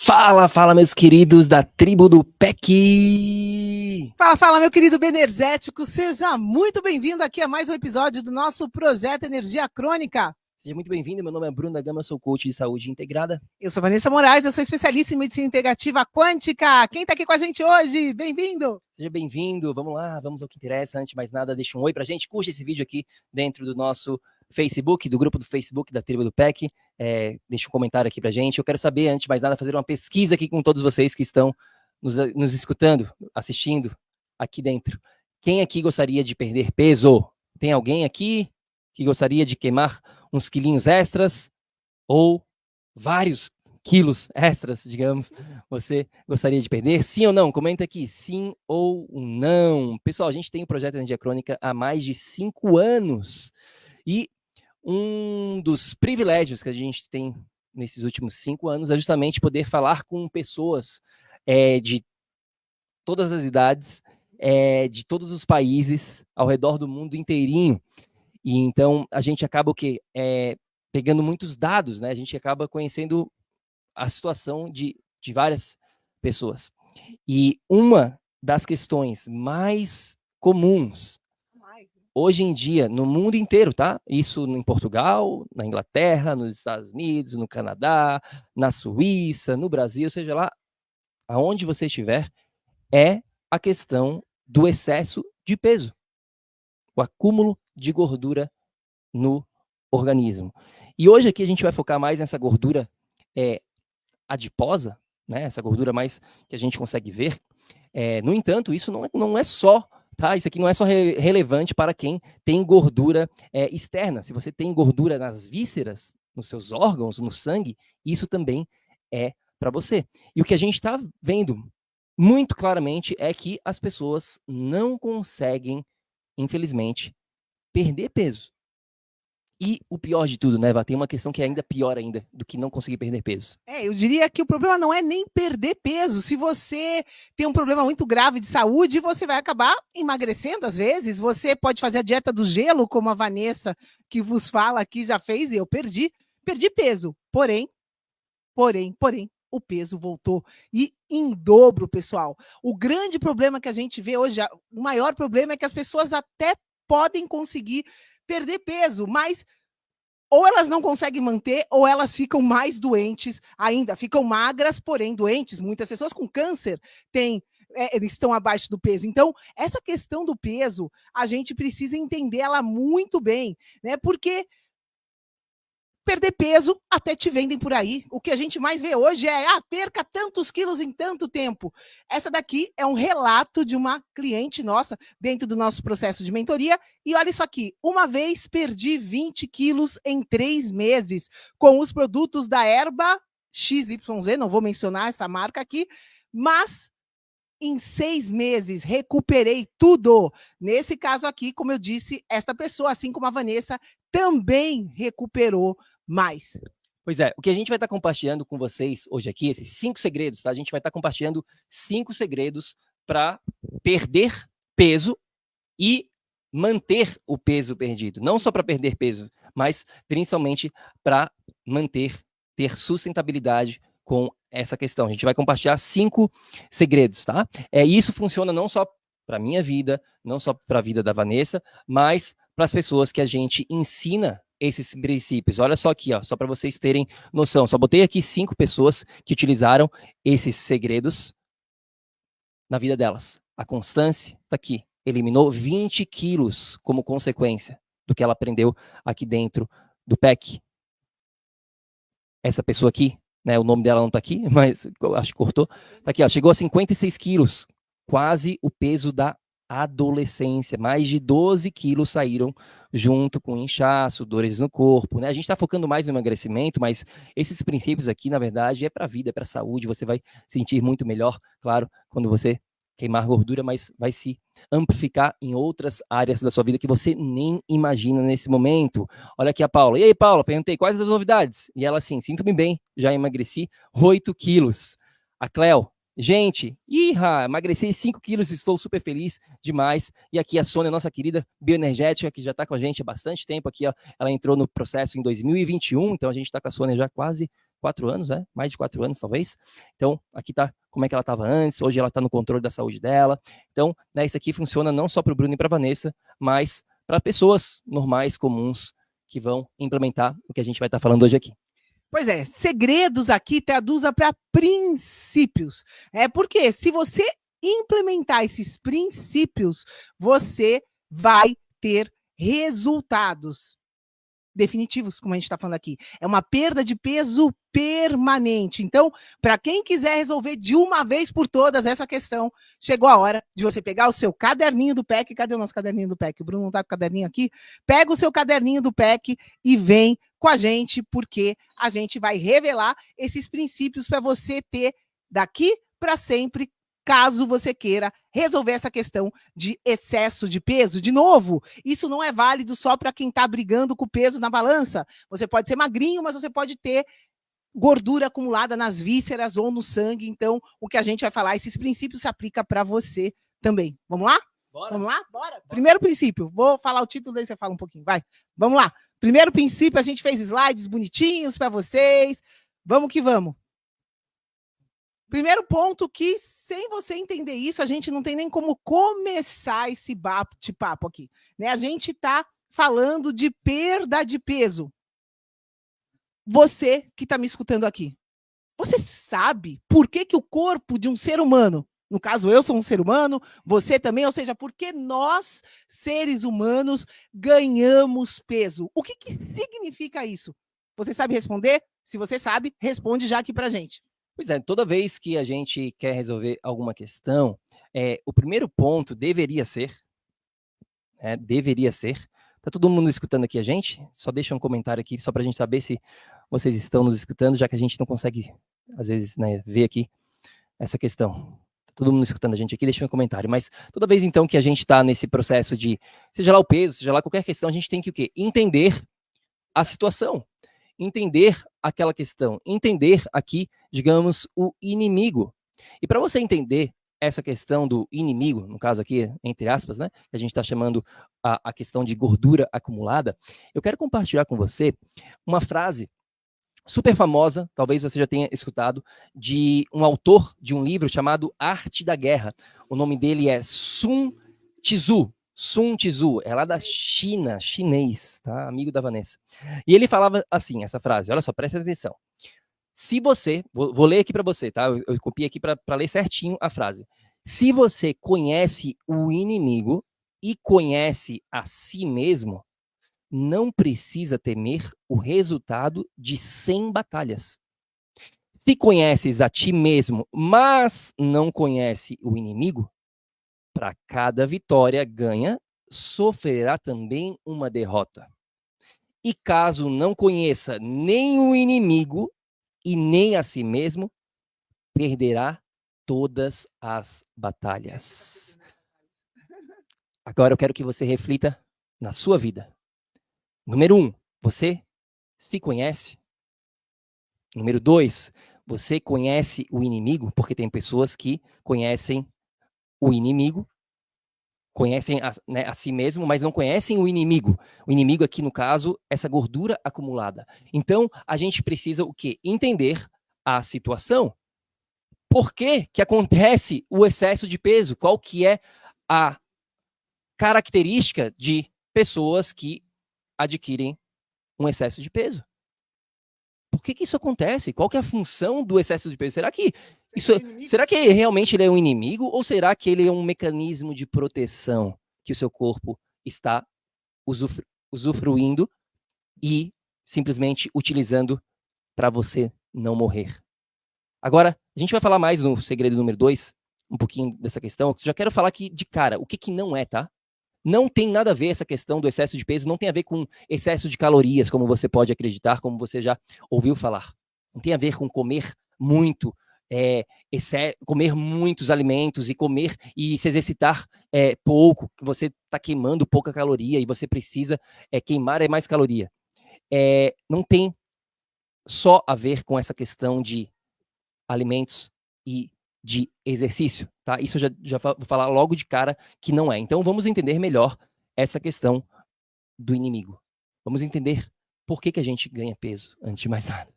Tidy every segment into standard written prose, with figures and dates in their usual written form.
Fala, fala, meus queridos da tribo do PEC! Fala, fala, meu querido Benergético, seja muito bem-vindo aqui a mais um episódio do nosso Projeto Energia Crônica. Seja muito bem-vindo, meu nome é Bruno da Gama, sou coach de saúde integrada. Eu sou Vanessa Moraes, eu sou especialista em medicina integrativa quântica. Quem tá aqui com a gente hoje? Bem-vindo! Seja bem-vindo, vamos lá, vamos ao que interessa. Antes de mais nada, deixa um oi pra gente, curte esse vídeo aqui dentro do nosso Facebook, do grupo do Facebook da tribo do PEC. Deixa um comentário aqui pra gente. Eu quero saber, antes de mais nada, fazer uma pesquisa aqui com todos vocês que estão nos escutando, assistindo aqui dentro. Quem aqui gostaria de perder peso? Tem alguém aqui que gostaria de queimar uns quilinhos extras? Ou vários quilos extras, digamos, você gostaria de perder? Sim ou não? Comenta aqui, sim ou não. Pessoal, a gente tem o Projeto Energia Crônica há mais de 5 anos. E um dos privilégios que a gente tem nesses últimos 5 anos é justamente poder falar com pessoas de todas as idades, de todos os países, ao redor do mundo inteirinho. E então a gente acaba o quê? Pegando muitos dados, né? A gente acaba conhecendo a situação de várias pessoas. E uma das questões mais comuns hoje em dia, no mundo inteiro, tá? Isso em Portugal, na Inglaterra, nos Estados Unidos, no Canadá, na Suíça, no Brasil, seja lá aonde você estiver, é a questão do excesso de peso, o acúmulo de gordura no organismo. E hoje aqui a gente vai focar mais nessa gordura adiposa, né? Essa gordura mais que a gente consegue ver. No entanto, isso não é só, tá? Isso aqui não é só relevante para quem tem gordura externa. Se você tem gordura nas vísceras, nos seus órgãos, no sangue, isso também é para você. E o que a gente está vendo muito claramente é que as pessoas não conseguem, infelizmente, perder peso. E o pior de tudo, né, Vá? Tem uma questão que é ainda pior ainda do que não conseguir perder peso. Eu diria que o problema não é nem perder peso. Se você tem um problema muito grave de saúde, você vai acabar emagrecendo às vezes. Você pode fazer a dieta do gelo, como a Vanessa que vos fala aqui já fez, e eu perdi peso. Porém, o peso voltou e em dobro, pessoal. O grande problema que a gente vê hoje, o maior problema é que as pessoas até podem conseguir perder peso, mas ou elas não conseguem manter, ou elas ficam mais doentes ainda, ficam magras, porém doentes. Muitas pessoas com câncer estão abaixo do peso. Então, essa questão do peso, a gente precisa entender ela muito bem, né? Porque perder peso até te vendem por aí. O que a gente mais vê hoje é, perca tantos quilos em tanto tempo. Essa daqui é um relato de uma cliente nossa dentro do nosso processo de mentoria. E olha isso aqui, uma vez perdi 20 quilos em 3 meses com os produtos da Herba XYZ, não vou mencionar essa marca aqui, mas em 6 meses recuperei tudo. Nesse caso aqui, como eu disse, esta pessoa, assim como a Vanessa, também recuperou mais. Pois é, o que a gente vai estar compartilhando com vocês hoje aqui, esses 5 segredos, tá? A gente vai estar compartilhando 5 segredos para perder peso e manter o peso perdido. Não só para perder peso, mas principalmente para ter sustentabilidade com essa questão. A gente vai compartilhar 5 segredos, tá? Isso funciona não só para a minha vida, não só para a vida da Vanessa, mas para as pessoas que a gente ensina esses princípios. Olha só aqui, ó, só para vocês terem noção. Só botei aqui 5 pessoas que utilizaram esses segredos na vida delas. A Constância está aqui. Eliminou 20 quilos como consequência do que ela aprendeu aqui dentro do PEC. Essa pessoa aqui, né, o nome dela não está aqui, mas acho que cortou. Está aqui, ó, chegou a 56 quilos, quase o peso da adolescência. Mais de 12 quilos saíram junto com inchaço, dores no corpo, né? A gente está focando mais no emagrecimento, mas esses princípios aqui, na verdade, é para a vida, é para a saúde. Você vai sentir muito melhor, claro, quando você queimar gordura, mas vai se amplificar em outras áreas da sua vida que você nem imagina nesse momento. Olha aqui a Paula. E aí, Paula, perguntei quais as novidades? E ela assim, sinto-me bem, já emagreci 8 quilos. A Cleo, gente, emagreci 5 quilos, estou super feliz demais. E aqui a Sônia, nossa querida bioenergética, que já está com a gente há bastante tempo aqui, ó, ela entrou no processo em 2021, então a gente está com a Sônia já quase 4 anos, né? Mais de 4 anos, talvez. Então, aqui está como é que ela estava antes, hoje ela está no controle da saúde dela. Então, né, isso aqui funciona não só para o Bruno e para a Vanessa, mas para pessoas normais, comuns, que vão implementar o que a gente vai estar falando hoje aqui. Pois é, segredos aqui traduza para princípios. Porque se você implementar esses princípios, você vai ter resultados definitivos, como a gente está falando aqui. É uma perda de peso permanente. Então, para quem quiser resolver de uma vez por todas essa questão, chegou a hora de você pegar o seu caderninho do PEC. Cadê o nosso caderninho do PEC? O Bruno não está com o caderninho aqui. Pega o seu caderninho do PEC e vem com a gente, porque a gente vai revelar esses princípios para você ter daqui para sempre, caso você queira resolver essa questão de excesso de peso. De novo, isso não é válido só para quem está brigando com o peso na balança. Você pode ser magrinho, mas você pode ter gordura acumulada nas vísceras ou no sangue. Então, o que a gente vai falar, esses princípios se aplicam para você também. Vamos lá? Bora. Vamos lá? Bora. Primeiro princípio. Vou falar o título, daí você fala um pouquinho. Vai. Vamos lá. Primeiro princípio, a gente fez slides bonitinhos para vocês. Vamos que vamos. Primeiro ponto que, sem você entender isso, a gente não tem nem como começar esse bate-papo aqui. Né? A gente está falando de perda de peso. Você que está me escutando aqui, você sabe por que o corpo de um ser humano, no caso eu sou um ser humano, você também, ou seja, por que nós, seres humanos, ganhamos peso? O que significa isso? Você sabe responder? Se você sabe, responde já aqui pra gente. Pois é, toda vez que a gente quer resolver alguma questão, o primeiro ponto deveria ser, tá todo mundo escutando aqui a gente? Só deixa um comentário aqui, só para a gente saber se vocês estão nos escutando, já que a gente não consegue, às vezes, né, ver aqui essa questão. Tá todo mundo escutando a gente aqui, deixa um comentário. Mas toda vez, então, que a gente está nesse processo de, seja lá o peso, seja lá qualquer questão, a gente tem que o quê? Entender a situação. Entender aquela questão, entender aqui, digamos, o inimigo. E para você entender essa questão do inimigo, no caso aqui, entre aspas, né, que a gente está chamando a questão de gordura acumulada, eu quero compartilhar com você uma frase super famosa, talvez você já tenha escutado, de um autor de um livro chamado Arte da Guerra. O nome dele é Sun Tzu. Sun Tzu, é lá da China, chinês, tá? Amigo da Vanessa. E ele falava assim, essa frase, olha só, presta atenção. Se você, vou ler aqui para você, tá? Eu copiei aqui para ler certinho a frase. Se você conhece o inimigo e conhece a si mesmo, não precisa temer o resultado de 100 batalhas. Se conheces a ti mesmo, mas não conhece o inimigo, para cada vitória ganha, sofrerá também uma derrota. E caso não conheça nem o inimigo e nem a si mesmo, perderá todas as batalhas. Agora eu quero que você reflita na sua vida. Número 1, você se conhece? Número 2, você conhece o inimigo? Porque tem pessoas que conhecem o inimigo, conhecem a si mesmo, mas não conhecem o inimigo. O inimigo aqui, no caso, essa gordura acumulada. Então, a gente precisa o quê? Entender a situação. Por que acontece o excesso de peso? Qual que é a característica de pessoas que adquirem um excesso de peso? Por que isso acontece? Qual que é a função do excesso de peso? Será que realmente ele é um inimigo ou será que ele é um mecanismo de proteção que o seu corpo está usufruindo e simplesmente utilizando para você não morrer? Agora, a gente vai falar mais no segredo número 2, um pouquinho dessa questão. Eu já quero falar aqui de cara, o que não é, tá? Não tem nada a ver essa questão do excesso de peso, não tem a ver com excesso de calorias, como você pode acreditar, como você já ouviu falar. Não tem a ver com comer muito, comer muitos alimentos e se exercitar pouco, que você está queimando pouca caloria e você precisa queimar mais caloria. Não tem só a ver com essa questão de alimentos e de exercício, tá? Isso eu já vou falar logo de cara que não é. Então vamos entender melhor essa questão do inimigo. Vamos entender por que a gente ganha peso, antes de mais nada.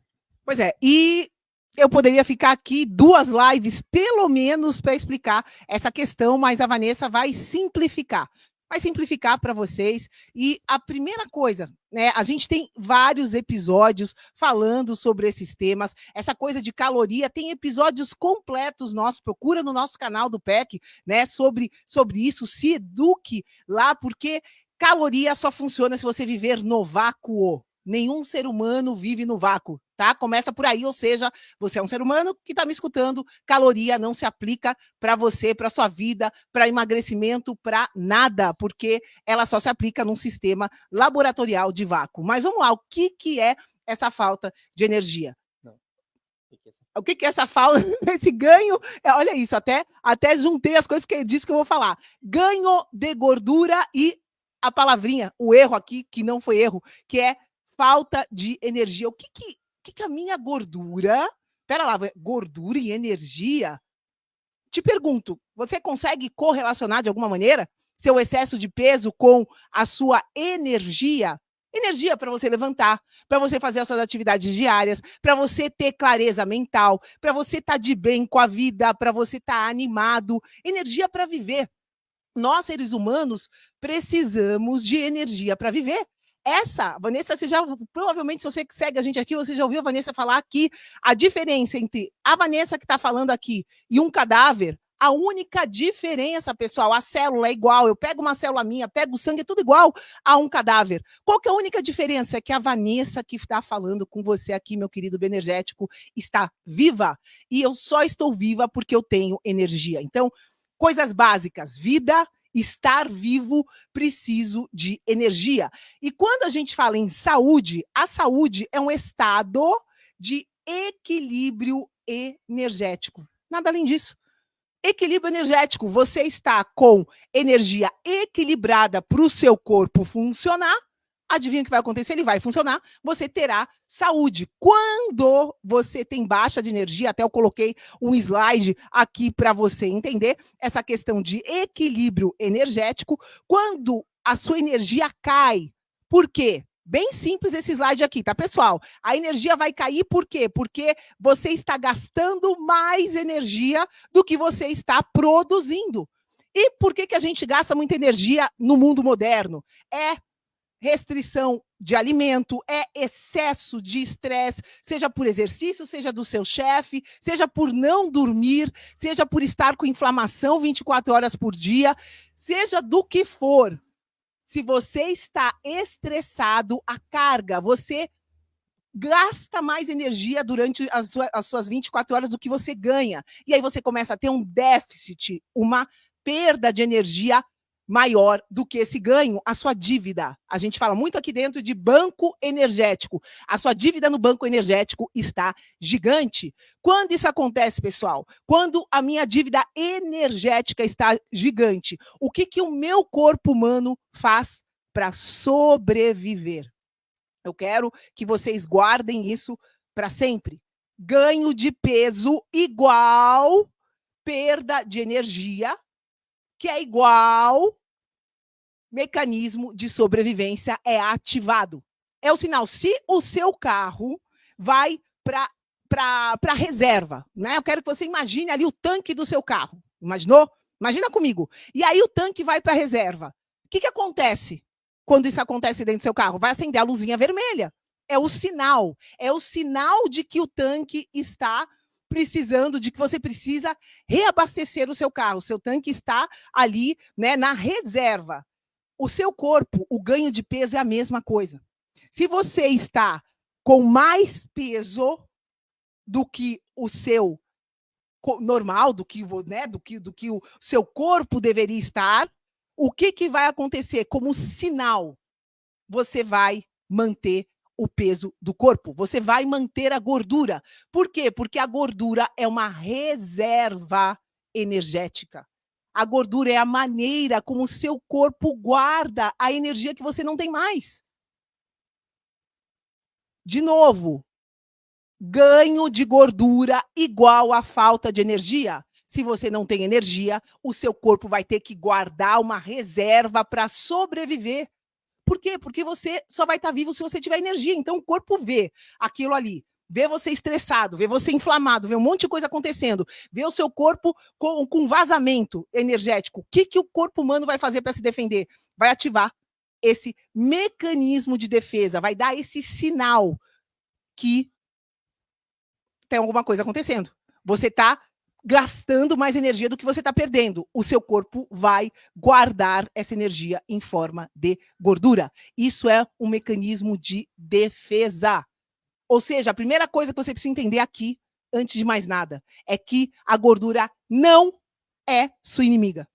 Pois é, e eu poderia ficar aqui 2 lives, pelo menos, para explicar essa questão, mas a Vanessa vai simplificar. Vai simplificar para vocês. E a primeira coisa, né? A gente tem vários episódios falando sobre esses temas. Essa coisa de caloria, tem episódios completos nossos. Procura no nosso canal do PEC, né? Sobre isso, se eduque lá, porque caloria só funciona se você viver no vácuo. Nenhum ser humano vive no vácuo, tá? Começa por aí, ou seja, você é um ser humano que está me escutando, caloria não se aplica para você, para sua vida, para emagrecimento, para nada, porque ela só se aplica num sistema laboratorial de vácuo. Mas vamos lá, o que é essa falta de energia? O que é essa falta, esse ganho? Olha isso, até juntei as coisas que disse que eu vou falar. Ganho de gordura e a palavrinha, o erro aqui, que não foi erro, que é falta de energia. O que a minha gordura... Pera lá, gordura e energia? Te pergunto, você consegue correlacionar de alguma maneira seu excesso de peso com a sua energia? Energia para você levantar, para você fazer as suas atividades diárias, para você ter clareza mental, para você estar de bem com a vida, para você estar animado. Energia para viver. Nós, seres humanos, precisamos de energia para viver. Vanessa, você já, provavelmente, se você que segue a gente aqui, você já ouviu a Vanessa falar que a diferença entre a Vanessa que está falando aqui e um cadáver, a única diferença, pessoal, a célula é igual. Eu pego uma célula minha, pego o sangue, é tudo igual a um cadáver. Qual que é a única diferença? É que a Vanessa que está falando com você aqui, meu querido Benergético, está viva. E eu só estou viva porque eu tenho energia. Então, coisas básicas, vida, estar vivo, preciso de energia. E quando a gente fala em saúde, a saúde é um estado de equilíbrio energético. Nada além disso. Equilíbrio energético, você está com energia equilibrada para o seu corpo funcionar. Adivinha o que vai acontecer? Ele vai funcionar, você terá saúde. Quando você tem baixa de energia, até eu coloquei um slide aqui para você entender essa questão de equilíbrio energético, quando a sua energia cai. Por quê? Bem simples esse slide aqui, tá, pessoal? A energia vai cair por quê? Porque você está gastando mais energia do que você está produzindo. E por que a gente gasta muita energia no mundo moderno? É restrição de alimento, é excesso de estresse, seja por exercício, seja do seu chefe, seja por não dormir, seja por estar com inflamação 24 horas por dia, seja do que for. Se você está estressado, a carga, você gasta mais energia durante as suas 24 horas do que você ganha. E aí você começa a ter um déficit, uma perda de energia maior do que esse ganho, a sua dívida. A gente fala muito aqui dentro de banco energético. A sua dívida no banco energético está gigante. Quando isso acontece, pessoal? Quando a minha dívida energética está gigante, o que o meu corpo humano faz para sobreviver? Eu quero que vocês guardem isso para sempre. Ganho de peso igual perda de energia, que é igual mecanismo de sobrevivência é ativado. É o sinal. Se o seu carro vai para reserva, né? Eu quero que você imagine ali o tanque do seu carro. Imaginou? Imagina comigo. E aí o tanque vai para reserva. O que acontece quando isso acontece dentro do seu carro? Vai acender a luzinha vermelha. É o sinal de que o tanque está precisando, de que você precisa reabastecer o seu carro. O seu tanque está ali, né, na reserva. O seu corpo, o ganho de peso é a mesma coisa. Se você está com mais peso do que o seu normal, do que o seu corpo deveria estar, o que vai acontecer? Como sinal, você vai manter o peso do corpo, você vai manter a gordura. Por quê? Porque a gordura é uma reserva energética. A gordura é a maneira como o seu corpo guarda a energia que você não tem mais. De novo, ganho de gordura igual a falta de energia. Se você não tem energia, o seu corpo vai ter que guardar uma reserva para sobreviver. Por quê? Porque você só vai estar vivo se você tiver energia. Então, o corpo vê aquilo ali. vê você estressado, vê você inflamado, vê um monte de coisa acontecendo, vê o seu corpo com vazamento energético, o que o corpo humano vai fazer para se defender? Vai ativar esse mecanismo de defesa, vai dar esse sinal que tem alguma coisa acontecendo. Você está gastando mais energia do que você está perdendo. O seu corpo vai guardar essa energia em forma de gordura. Isso é um mecanismo de defesa. Ou seja, a primeira coisa que você precisa entender aqui, antes de mais nada, é que a gordura não é sua inimiga.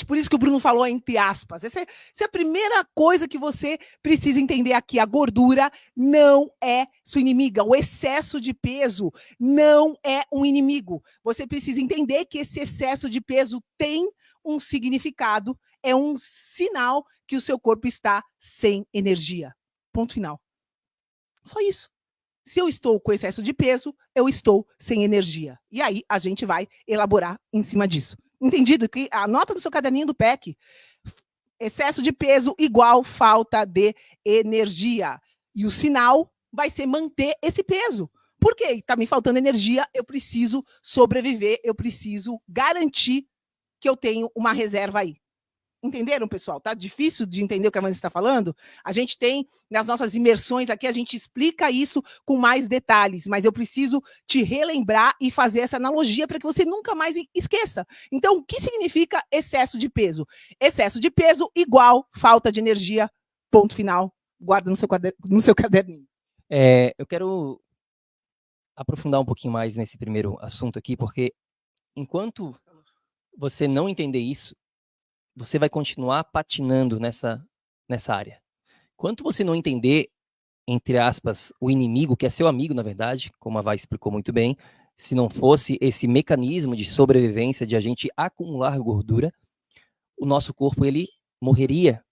Por isso que o Bruno falou entre aspas. Essa é a primeira coisa que você precisa entender aqui. A gordura não é sua inimiga. O excesso de peso não é um inimigo. Você precisa entender que esse excesso de peso tem um significado, é um sinal que o seu corpo está sem energia. Ponto final. Só isso. Se eu estou com excesso de peso, eu estou sem energia. E aí a gente vai elaborar em cima disso. Entendido? Que anota no seu caderninho do PEC. Excesso de peso igual falta de energia. E o sinal vai ser manter esse peso. Por quê? Está me faltando energia, eu preciso sobreviver, eu preciso garantir que eu tenho uma reserva aí. Entenderam, pessoal? Tá difícil de entender o que a Vanessa está falando? A gente tem, nas nossas imersões aqui, a gente explica isso com mais detalhes, mas eu preciso te relembrar e fazer essa analogia para que você nunca mais esqueça. Então, o que significa excesso de peso? Excesso de peso igual falta de energia, ponto final. Guarda no seu caderninho. Eu quero aprofundar um pouquinho mais nesse primeiro assunto aqui, porque enquanto você não entender isso, você vai continuar patinando nessa área. Enquanto você não entender, entre aspas, o inimigo, que é seu amigo, na verdade, como a Vai explicou muito bem, se não fosse esse mecanismo de sobrevivência de a gente acumular gordura, o nosso corpo, ele morreria.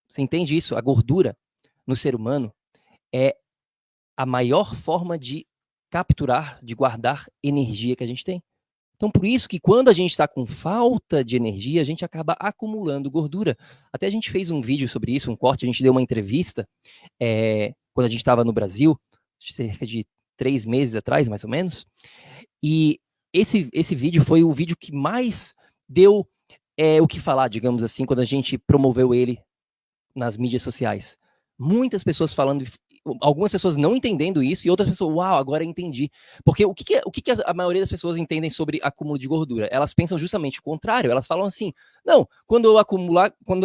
Você entende isso? A gordura no ser humano é a maior forma de capturar, de guardar energia que a gente tem. Então, por isso que quando a gente está com falta de energia, a gente acaba acumulando gordura. Até a gente fez um vídeo sobre isso, um corte, a gente deu uma entrevista quando a gente estava no Brasil, cerca de 3 meses atrás, mais ou menos. E esse vídeo foi o vídeo que mais deu o que falar, digamos assim, quando a gente promoveu ele nas mídias sociais. Muitas pessoas falando, algumas pessoas não entendendo isso e outras pessoas, uau, agora eu entendi. Porque o que a maioria das pessoas entendem sobre acúmulo de gordura? Elas pensam justamente o contrário. Elas falam assim, não, quando eu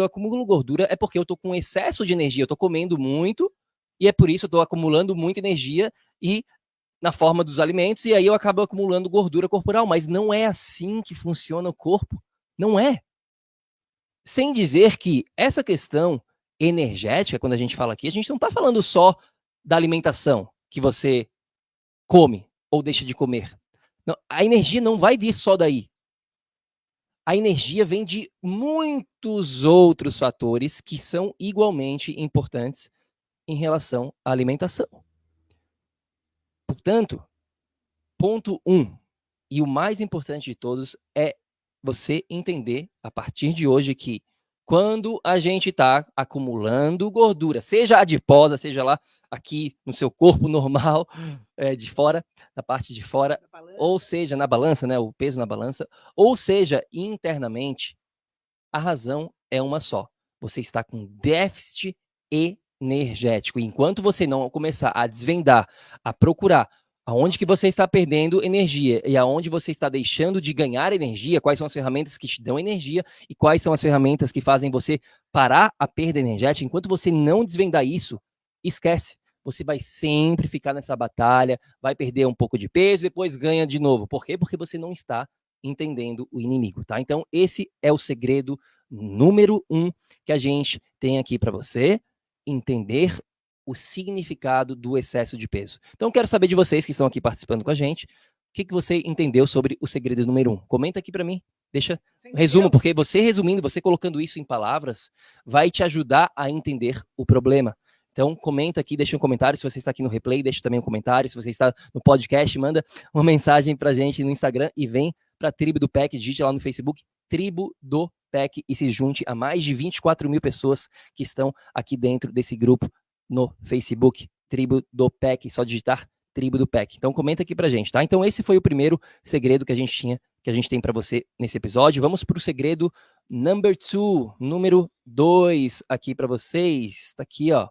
acumulo gordura é porque eu tô com excesso de energia, eu tô comendo muito e é por isso eu tô acumulando muita energia e na forma dos alimentos e aí eu acabo acumulando gordura corporal. Mas não é assim que funciona o corpo. Não é. Sem dizer que essa questão energética, quando a gente fala aqui, a gente não está falando só da alimentação que você come ou deixa de comer. Não, a energia não vai vir só daí. A energia vem de muitos outros fatores que são igualmente importantes em relação à alimentação. Portanto, ponto 1, e o mais importante de todos, é você entender, a partir de hoje, que quando a gente está acumulando gordura, seja adiposa, seja lá aqui no seu corpo normal, de fora, na parte de fora, ou seja na balança, né, o peso na balança, ou seja internamente, a razão é uma só. Você está com déficit energético. Enquanto você não começar a desvendar, a procurar aonde que você está perdendo energia e aonde você está deixando de ganhar energia, quais são as ferramentas que te dão energia e quais são as ferramentas que fazem você parar a perda energética, enquanto você não desvendar isso, esquece. Você vai sempre ficar nessa batalha, vai perder um pouco de peso, depois ganha de novo. Por quê? Porque você não está entendendo o inimigo, tá? Então, esse é o segredo número 1 que a gente tem aqui para você entender o significado do excesso de peso. Então, quero saber de vocês que estão aqui participando com a gente, o que você entendeu sobre o segredo número 1. Comenta aqui para mim, deixa um resumo, porque você resumindo, você colocando isso em palavras, vai te ajudar a entender o problema. Então, comenta aqui, deixa um comentário. Se você está aqui no replay, deixa também um comentário. Se você está no podcast, manda uma mensagem para a gente no Instagram e vem para a Tribo do PEC, digite lá no Facebook, Tribo do PEC, e se junte a mais de 24 mil pessoas que estão aqui dentro desse grupo no Facebook, Tribo do PEC, só digitar tribo do PEC. Então comenta aqui pra gente, tá? Então esse foi o primeiro segredo que a gente tem para você nesse episódio. Vamos pro segredo número 2 aqui para vocês. Tá aqui, ó.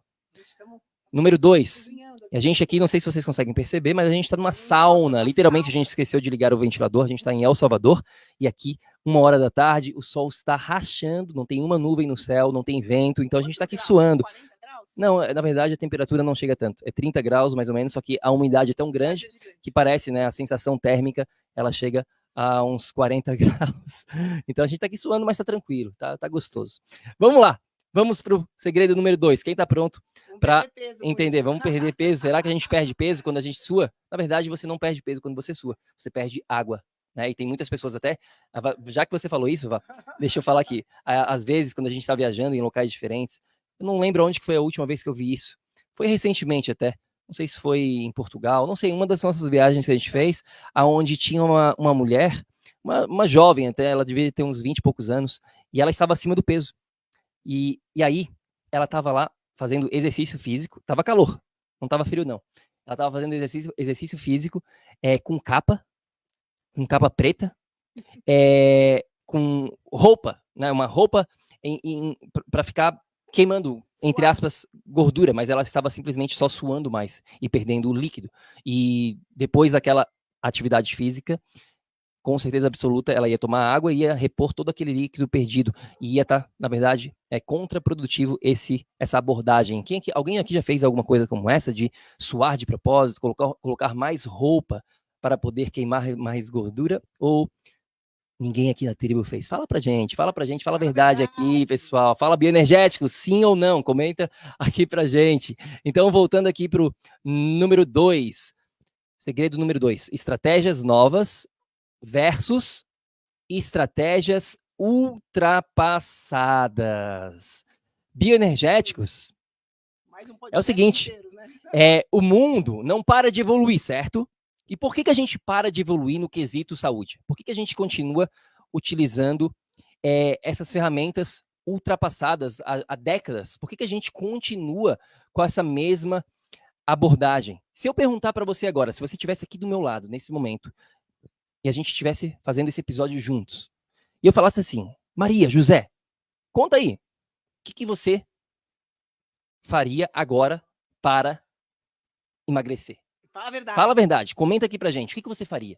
Número 2. E a gente aqui, não sei se vocês conseguem perceber, mas a gente está numa sauna. Literalmente, a gente esqueceu de ligar o ventilador. A gente está em El Salvador. E aqui, 1h da tarde, o sol está rachando. Não tem uma nuvem no céu, não tem vento. Então a gente está aqui suando. Não, na verdade, a temperatura não chega tanto. É 30 graus, mais ou menos. Só que a umidade é tão grande que parece, né? A sensação térmica, ela chega a uns 40 graus. Então a gente está aqui suando, mas está tranquilo. Tá gostoso. Vamos lá. Vamos para o segredo número 2. Quem está pronto para entender? Vamos perder peso. Será que a gente perde peso quando a gente sua? Na verdade, você não perde peso quando você sua. Você perde água. Né? E tem muitas pessoas até... Já que você falou isso, Vá, deixa eu falar aqui. Às vezes, quando a gente está viajando em locais diferentes, eu não lembro onde que foi a última vez que eu vi isso. Foi recentemente até. Não sei se foi em Portugal. Não sei, uma das nossas viagens que a gente fez, aonde tinha uma mulher, uma jovem até, ela devia ter uns 20 e poucos anos, e ela estava acima do peso. E aí, ela estava lá fazendo exercício físico, estava calor, não estava frio não. Ela estava fazendo exercício físico com capa preta, com roupa, né, uma roupa para ficar queimando, entre aspas, gordura, mas ela estava simplesmente só suando mais e perdendo o líquido. E depois daquela atividade física, com certeza absoluta, ela ia tomar água e ia repor todo aquele líquido perdido. E ia estar, na verdade, contraprodutivo essa abordagem. Alguém aqui já fez alguma coisa como essa, de suar de propósito, colocar mais roupa para poder queimar mais gordura? Ou ninguém aqui na tribo fez? Fala pra gente, fala a verdade aqui, pessoal. Fala bioenergético, sim ou não? Comenta aqui pra gente. Então, voltando aqui pro número 2. Segredo número 2. Estratégias novas versus estratégias ultrapassadas. Bioenergéticos é o seguinte, o mundo não para de evoluir, certo? E por que a gente para de evoluir no quesito saúde? Por que a gente continua utilizando essas ferramentas ultrapassadas há décadas? Por que a gente continua com essa mesma abordagem? Se eu perguntar para você agora, se você estivesse aqui do meu lado, nesse momento, e a gente estivesse fazendo esse episódio juntos, e eu falasse assim, Maria, José, conta aí, o que você faria agora para emagrecer? Fala a verdade. Fala a verdade, comenta aqui pra gente, o que você faria?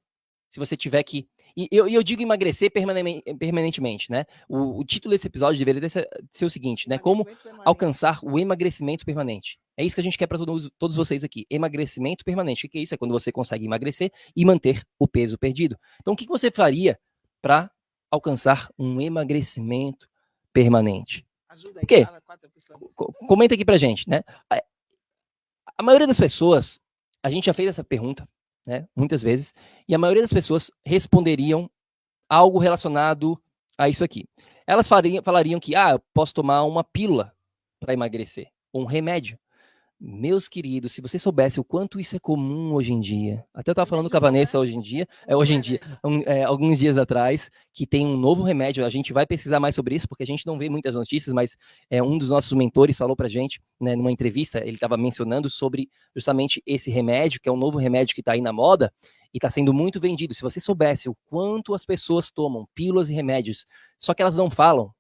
Se você tiver que... E eu digo emagrecer permanentemente, né? O título desse episódio deveria ser o seguinte, né? Como alcançar o emagrecimento permanente. É isso que a gente quer para todos vocês aqui. Emagrecimento permanente. O que é isso? É quando você consegue emagrecer e manter o peso perdido. Então, o que você faria para alcançar um emagrecimento permanente? Ajuda aí, Por quê? fala 4 opções. Comenta aqui pra gente, né? A maioria das pessoas, a gente já fez essa pergunta, né, muitas vezes, e a maioria das pessoas responderiam algo relacionado a isso aqui. Elas falariam que, eu posso tomar uma pílula para emagrecer, ou um remédio. Meus queridos, se você soubesse o quanto isso é comum hoje em dia, até eu estava falando com a Vanessa alguns dias atrás, que tem um novo remédio, a gente vai pesquisar mais sobre isso, porque a gente não vê muitas notícias, mas um dos nossos mentores falou pra gente, né, numa entrevista, ele estava mencionando sobre justamente esse remédio, que é um novo remédio que está aí na moda, e está sendo muito vendido. Se você soubesse o quanto as pessoas tomam pílulas e remédios, só que elas não falam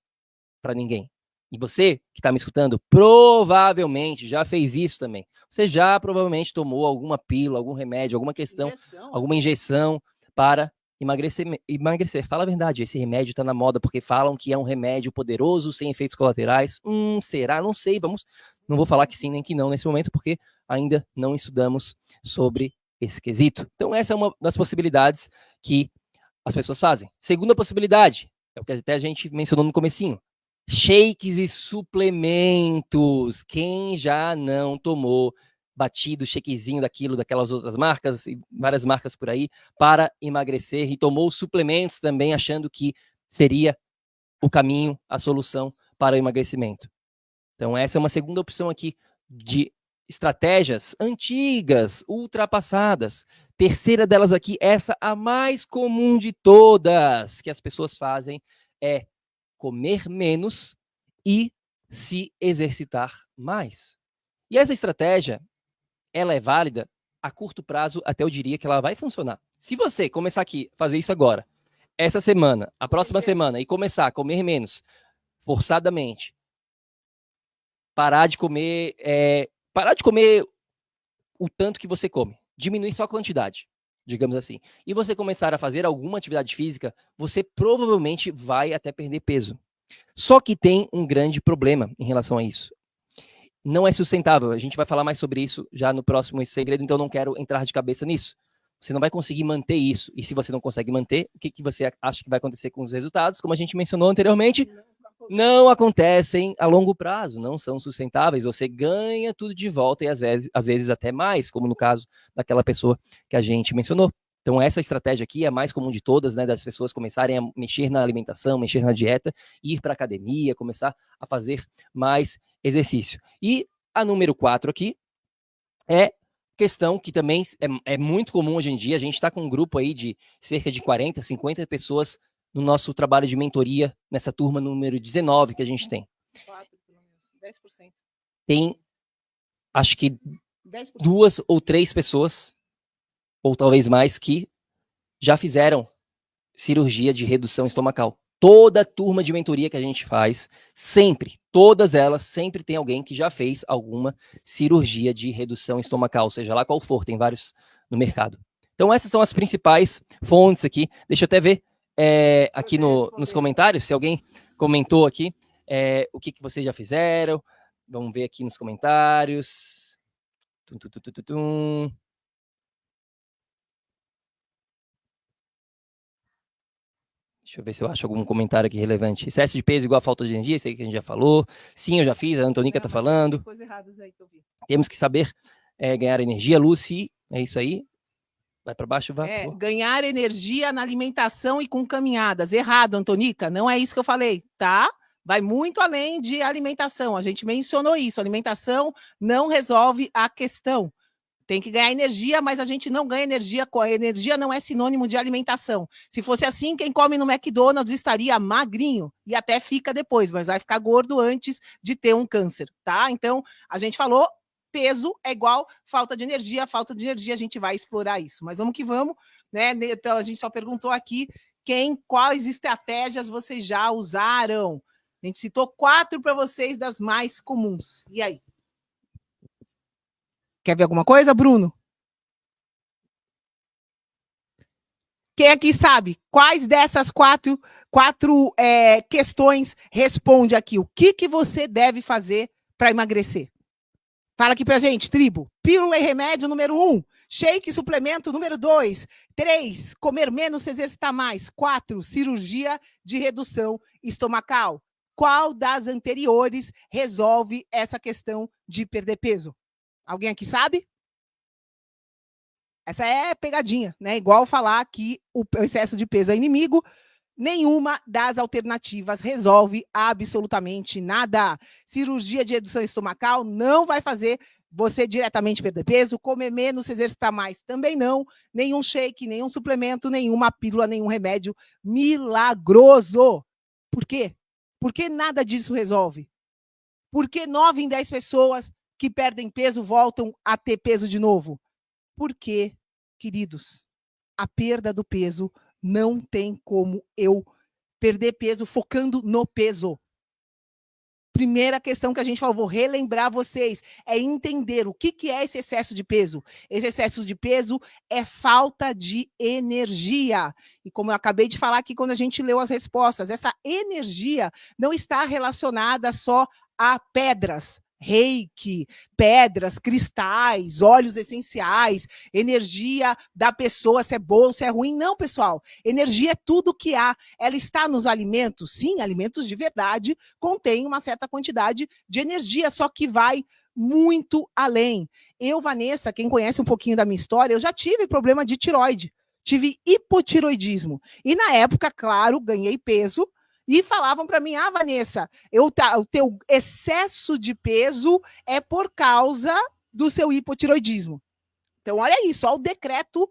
para ninguém. E você que está me escutando, provavelmente já fez isso também. Você já provavelmente tomou alguma pílula, algum remédio, alguma questão, alguma injeção para emagrecer. Fala a verdade, esse remédio está na moda porque falam que é um remédio poderoso, sem efeitos colaterais. Será? Não sei, não vou falar que sim nem que não nesse momento, porque ainda não estudamos sobre esse quesito. Então essa é uma das possibilidades que as pessoas fazem. Segunda possibilidade, é o que até a gente mencionou no comecinho, shakes e suplementos. Quem já não tomou batido, shakezinho daquelas outras marcas, e várias marcas por aí, para emagrecer, e tomou suplementos também, achando que seria o caminho, a solução para o emagrecimento. Então essa é uma segunda opção aqui de estratégias antigas, ultrapassadas. Terceira delas aqui, essa a mais comum de todas que as pessoas fazem, é comer menos e se exercitar mais. E essa estratégia, ela é válida a curto prazo, até eu diria que ela vai funcionar. Se você começar aqui, fazer isso agora, essa semana, a próxima semana, e começar a comer menos, forçadamente, parar de comer o tanto que você come, diminuir só a quantidade, digamos assim, e você começar a fazer alguma atividade física, você provavelmente vai até perder peso. Só que tem um grande problema em relação a isso. Não é sustentável. A gente vai falar mais sobre isso já no próximo segredo, então eu não quero entrar de cabeça nisso. Você não vai conseguir manter isso. E se você não consegue manter, o que você acha que vai acontecer com os resultados? Como a gente mencionou anteriormente, não acontecem a longo prazo, não são sustentáveis. Você ganha tudo de volta e às vezes até mais, como no caso daquela pessoa que a gente mencionou. Então, essa estratégia aqui é a mais comum de todas, né? Das pessoas começarem a mexer na alimentação, mexer na dieta, ir para a academia, começar a fazer mais exercício. E a número 4 aqui é questão que também é muito comum hoje em dia. A gente está com um grupo aí de cerca de 40, 50 pessoas no nosso trabalho de mentoria, nessa turma número 19 que a gente tem. 4, pelo menos, 10%. Tem, acho que 10%. 2 ou 3 pessoas, ou talvez mais, que já fizeram cirurgia de redução estomacal. Toda turma de mentoria que a gente faz, sempre, todas elas, sempre tem alguém que já fez alguma cirurgia de redução estomacal, seja lá qual for, tem vários no mercado. Então essas são as principais fontes aqui. Deixa eu até ver aqui nos comentários, se alguém comentou aqui o que vocês já fizeram. Vamos ver aqui nos comentários. Deixa eu ver se eu acho algum comentário aqui relevante. Excesso de peso igual a falta de energia, isso aí que a gente já falou. Sim, eu já fiz, a Antonica tá falando. Temos que saber ganhar energia. Lucy, é isso aí. Vai para baixo, vai. Ganhar energia na alimentação e com caminhadas. Errado, Antonica, não é isso que eu falei, tá? Vai muito além de alimentação. A gente mencionou isso. Alimentação não resolve a questão. Tem que ganhar energia, mas a gente não ganha energia. A energia não é sinônimo de alimentação. Se fosse assim, quem come no McDonald's estaria magrinho e até fica depois, mas vai ficar gordo antes de ter um câncer, tá? Então, a gente falou, peso é igual falta de energia a gente vai explorar isso. Mas vamos que vamos, né? Então, a gente só perguntou aqui quais estratégias vocês já usaram. A gente citou 4 para vocês das mais comuns. E aí? Quer ver alguma coisa, Bruno? Quem aqui sabe quais dessas quatro questões responde aqui? O que você deve fazer para emagrecer? Fala aqui pra gente, tribo. Pílula e remédio, número 1. Shake e suplemento, número 2. 3. Comer menos, se exercitar mais. 4. Cirurgia de redução estomacal. Qual das anteriores resolve essa questão de perder peso? Alguém aqui sabe? Essa é pegadinha, né? Igual falar que o excesso de peso é inimigo. Nenhuma das alternativas resolve absolutamente nada. Cirurgia de redução estomacal não vai fazer você diretamente perder peso. Comer menos, se exercitar mais também não. Nenhum shake, nenhum suplemento, nenhuma pílula, nenhum remédio milagroso. Por quê? Porque nada disso resolve. Porque 9 em 10 pessoas que perdem peso voltam a ter peso de novo. Porque, queridos, a perda do peso não tem como eu perder peso focando no peso. Primeira questão que a gente falou, vou relembrar vocês, é entender o que é esse excesso de peso. Esse excesso de peso é falta de energia. E como eu acabei de falar aqui quando a gente leu as respostas, essa energia não está relacionada só a pedras, reiki, pedras, cristais, óleos essenciais, energia da pessoa, se é boa ou se é ruim. Não, pessoal. Energia é tudo que há. Ela está nos alimentos. Sim, alimentos de verdade contêm uma certa quantidade de energia, só que vai muito além. Eu, Vanessa, quem conhece um pouquinho da minha história, eu já tive problema de tireoide. Tive hipotiroidismo. E na época, claro, ganhei peso, e falavam para mim, Vanessa, o teu excesso de peso é por causa do seu hipotiroidismo. Então, olha isso, olha o decreto,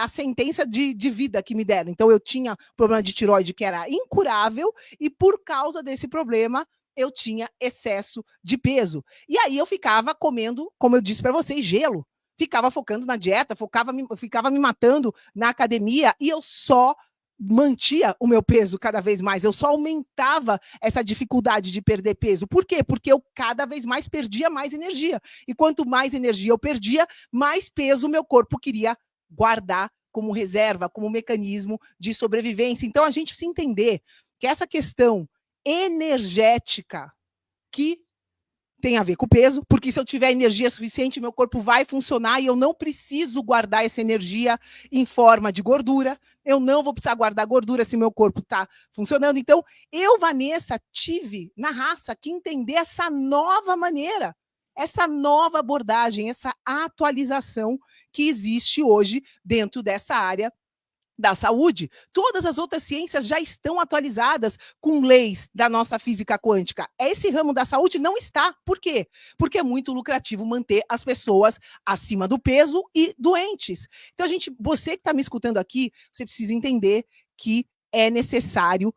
a sentença de vida que me deram. Então, eu tinha problema de tireoide que era incurável e por causa desse problema, eu tinha excesso de peso. E aí eu ficava comendo, como eu disse para vocês, gelo. ficava focando na dieta, ficava me matando na academia e eu só mantia o meu peso cada vez mais, eu só aumentava essa dificuldade de perder peso. Por quê? Porque eu cada vez mais perdia mais energia. E quanto mais energia eu perdia, mais peso o meu corpo queria guardar como reserva, como mecanismo de sobrevivência. Então a gente precisa entender que essa questão energética que tem a ver com o peso, porque se eu tiver energia suficiente, meu corpo vai funcionar e eu não preciso guardar essa energia em forma de gordura, eu não vou precisar guardar gordura se meu corpo está funcionando. Então, eu, Vanessa, tive na raça que entender essa nova maneira, essa nova abordagem, essa atualização que existe hoje dentro dessa área da saúde. Todas as outras ciências já estão atualizadas com leis da nossa física quântica. Esse ramo da saúde não está. Por quê? Porque é muito lucrativo manter as pessoas acima do peso e doentes. Então, você que está me escutando aqui, você precisa entender que é necessário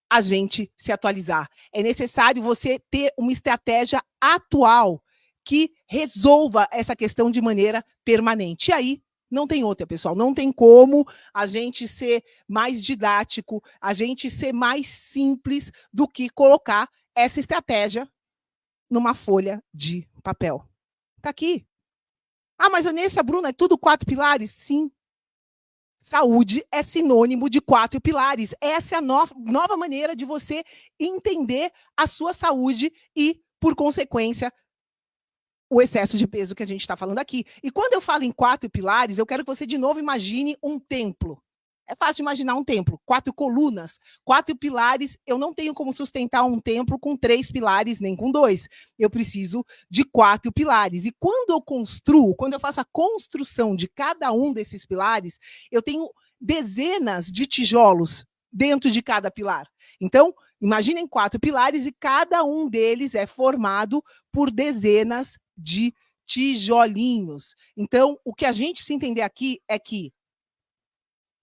a gente se atualizar. É necessário você ter uma estratégia atual que resolva essa questão de maneira permanente. E aí, não tem outra, pessoal. Não tem como a gente ser mais didático, a gente ser mais simples do que colocar essa estratégia numa folha de papel. Tá aqui. Ah, mas Vanessa, Bruna, é tudo 4 pilares? Sim. Saúde é sinônimo de 4 pilares. Essa é a nova maneira de você entender a sua saúde e, por consequência, o excesso de peso que a gente está falando aqui. E quando eu falo em 4 pilares, eu quero que você, de novo, imagine um templo. É fácil imaginar um templo. 4 colunas, 4 pilares. Eu não tenho como sustentar um templo com 3 pilares, nem com 2. Eu preciso de 4 pilares. E quando eu construo, quando eu faço a construção de cada um desses pilares, eu tenho dezenas de tijolos dentro de cada pilar. Então, imaginem 4 pilares e cada um deles é formado por dezenas de tijolinhos. Então, o que a gente precisa entender aqui é que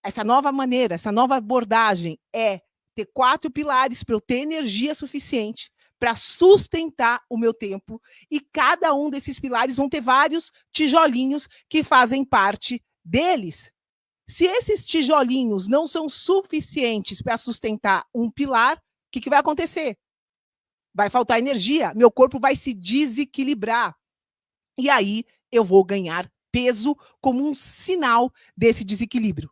essa nova maneira, essa nova abordagem é ter 4 pilares para eu ter energia suficiente para sustentar o meu tempo, e cada um desses pilares vão ter vários tijolinhos que fazem parte deles. Se esses tijolinhos não são suficientes para sustentar um pilar, o que vai acontecer? Vai faltar energia, meu corpo vai se desequilibrar. E aí eu vou ganhar peso como um sinal desse desequilíbrio.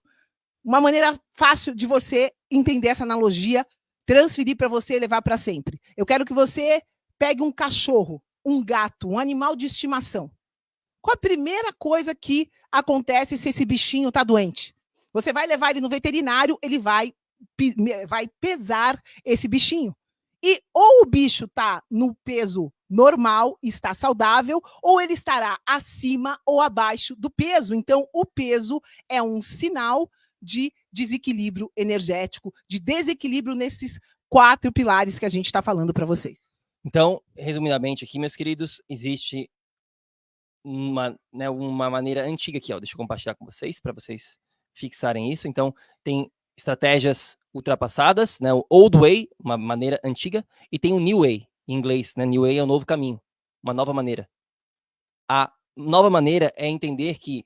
Uma maneira fácil de você entender essa analogia, transferir para você e levar para sempre. Eu quero que você pegue um cachorro, um gato, um animal de estimação. Qual a primeira coisa que acontece se esse bichinho está doente? Você vai levar ele no veterinário, ele vai pesar esse bichinho. E ou o bicho está no peso normal, está saudável, ou ele estará acima ou abaixo do peso. Então, o peso é um sinal de desequilíbrio energético, de desequilíbrio nesses 4 pilares que a gente está falando para vocês. Então, resumidamente aqui, meus queridos, existe uma maneira antiga aqui, ó, deixa eu compartilhar com vocês, para vocês fixarem isso. Então, tem estratégias ultrapassadas, né, o old way, uma maneira antiga, e tem o new way, em inglês, né, new way é o novo caminho, uma nova maneira. A nova maneira é entender que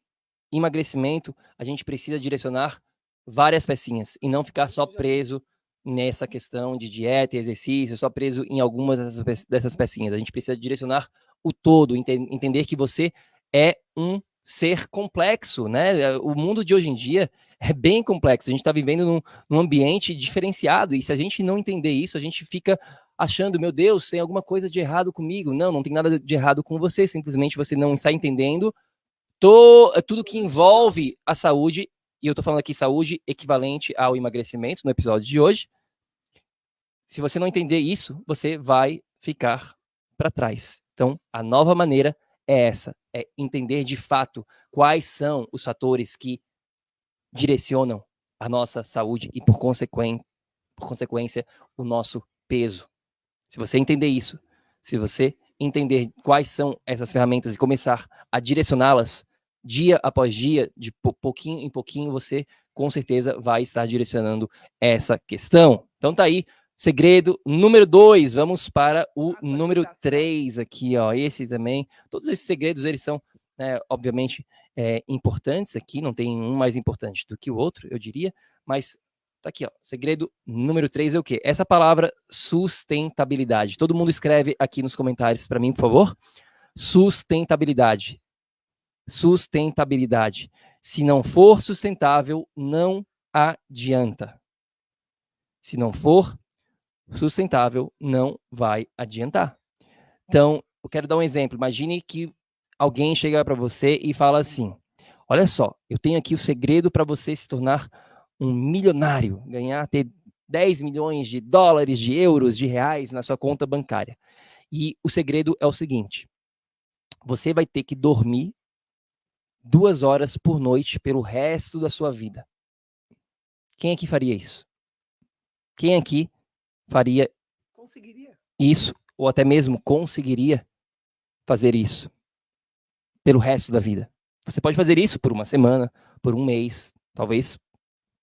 emagrecimento, a gente precisa direcionar várias pecinhas, e não ficar só preso nessa questão de dieta e exercício, só preso em algumas dessas pecinhas. A gente precisa direcionar o todo, entender que você é um ser complexo, né? O mundo de hoje em dia é bem complexo. A gente está vivendo num ambiente diferenciado, e se a gente não entender isso, a gente fica achando, meu Deus, tem alguma coisa de errado comigo. Não, não tem nada de errado com você, simplesmente você não está entendendo tudo que envolve a saúde, e eu estou falando aqui saúde equivalente ao emagrecimento no episódio de hoje. Se você não entender isso, você vai ficar para trás. Então, a nova maneira é essa, é entender de fato quais são os fatores que direcionam a nossa saúde e, por consequência, o nosso peso. Se você entender isso, se você entender quais são essas ferramentas e começar a direcioná-las dia após dia, de pouquinho em pouquinho, você com certeza vai estar direcionando essa questão. Então tá aí, segredo número 2, vamos para o número 3 aqui, ó, esse também. Todos esses segredos, eles são né, obviamente importantes aqui, não tem um mais importante do que o outro, eu diria, mas tá aqui, ó, segredo número 3 é o quê? Essa palavra sustentabilidade. Todo mundo escreve aqui nos comentários para mim, por favor. Sustentabilidade. Sustentabilidade. Se não for sustentável, não adianta. Se não for sustentável, não vai adiantar. Então, eu quero dar um exemplo. Imagine que alguém chega para você e fala assim: olha só, eu tenho aqui o segredo para você se tornar um milionário, ter 10 milhões de dólares, de euros, de reais na sua conta bancária. E o segredo é o seguinte: você vai ter que dormir 2 horas por noite pelo resto da sua vida. Quem aqui faria isso? Quem aqui faria isso, ou até mesmo conseguiria fazer isso pelo resto da vida? Você pode fazer isso por uma semana, por um mês, talvez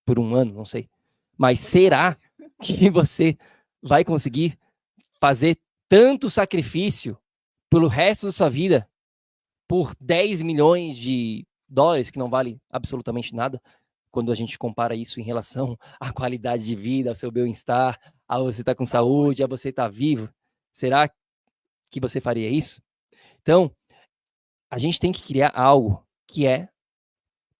por um ano, não sei. Mas será que você vai conseguir fazer tanto sacrifício pelo resto da sua vida por 10 milhões de dólares, que não vale absolutamente nada, quando a gente compara isso em relação à qualidade de vida, ao seu bem-estar, a você estar com saúde, a você estar vivo? Será que você faria isso? Então, a gente tem que criar algo que é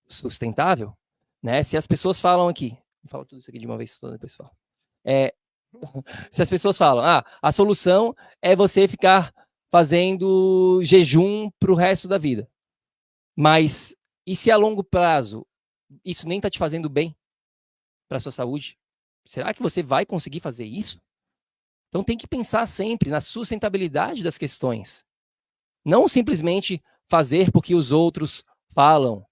sustentável, né? Se as pessoas falam aqui, vou falar tudo isso aqui de uma vez, depois falo. Se as pessoas falam, a solução é você ficar fazendo jejum para o resto da vida. Mas e se a longo prazo isso nem está te fazendo bem para a sua saúde? Será que você vai conseguir fazer isso? Então tem que pensar sempre na sustentabilidade das questões. Não simplesmente fazer porque os outros falam,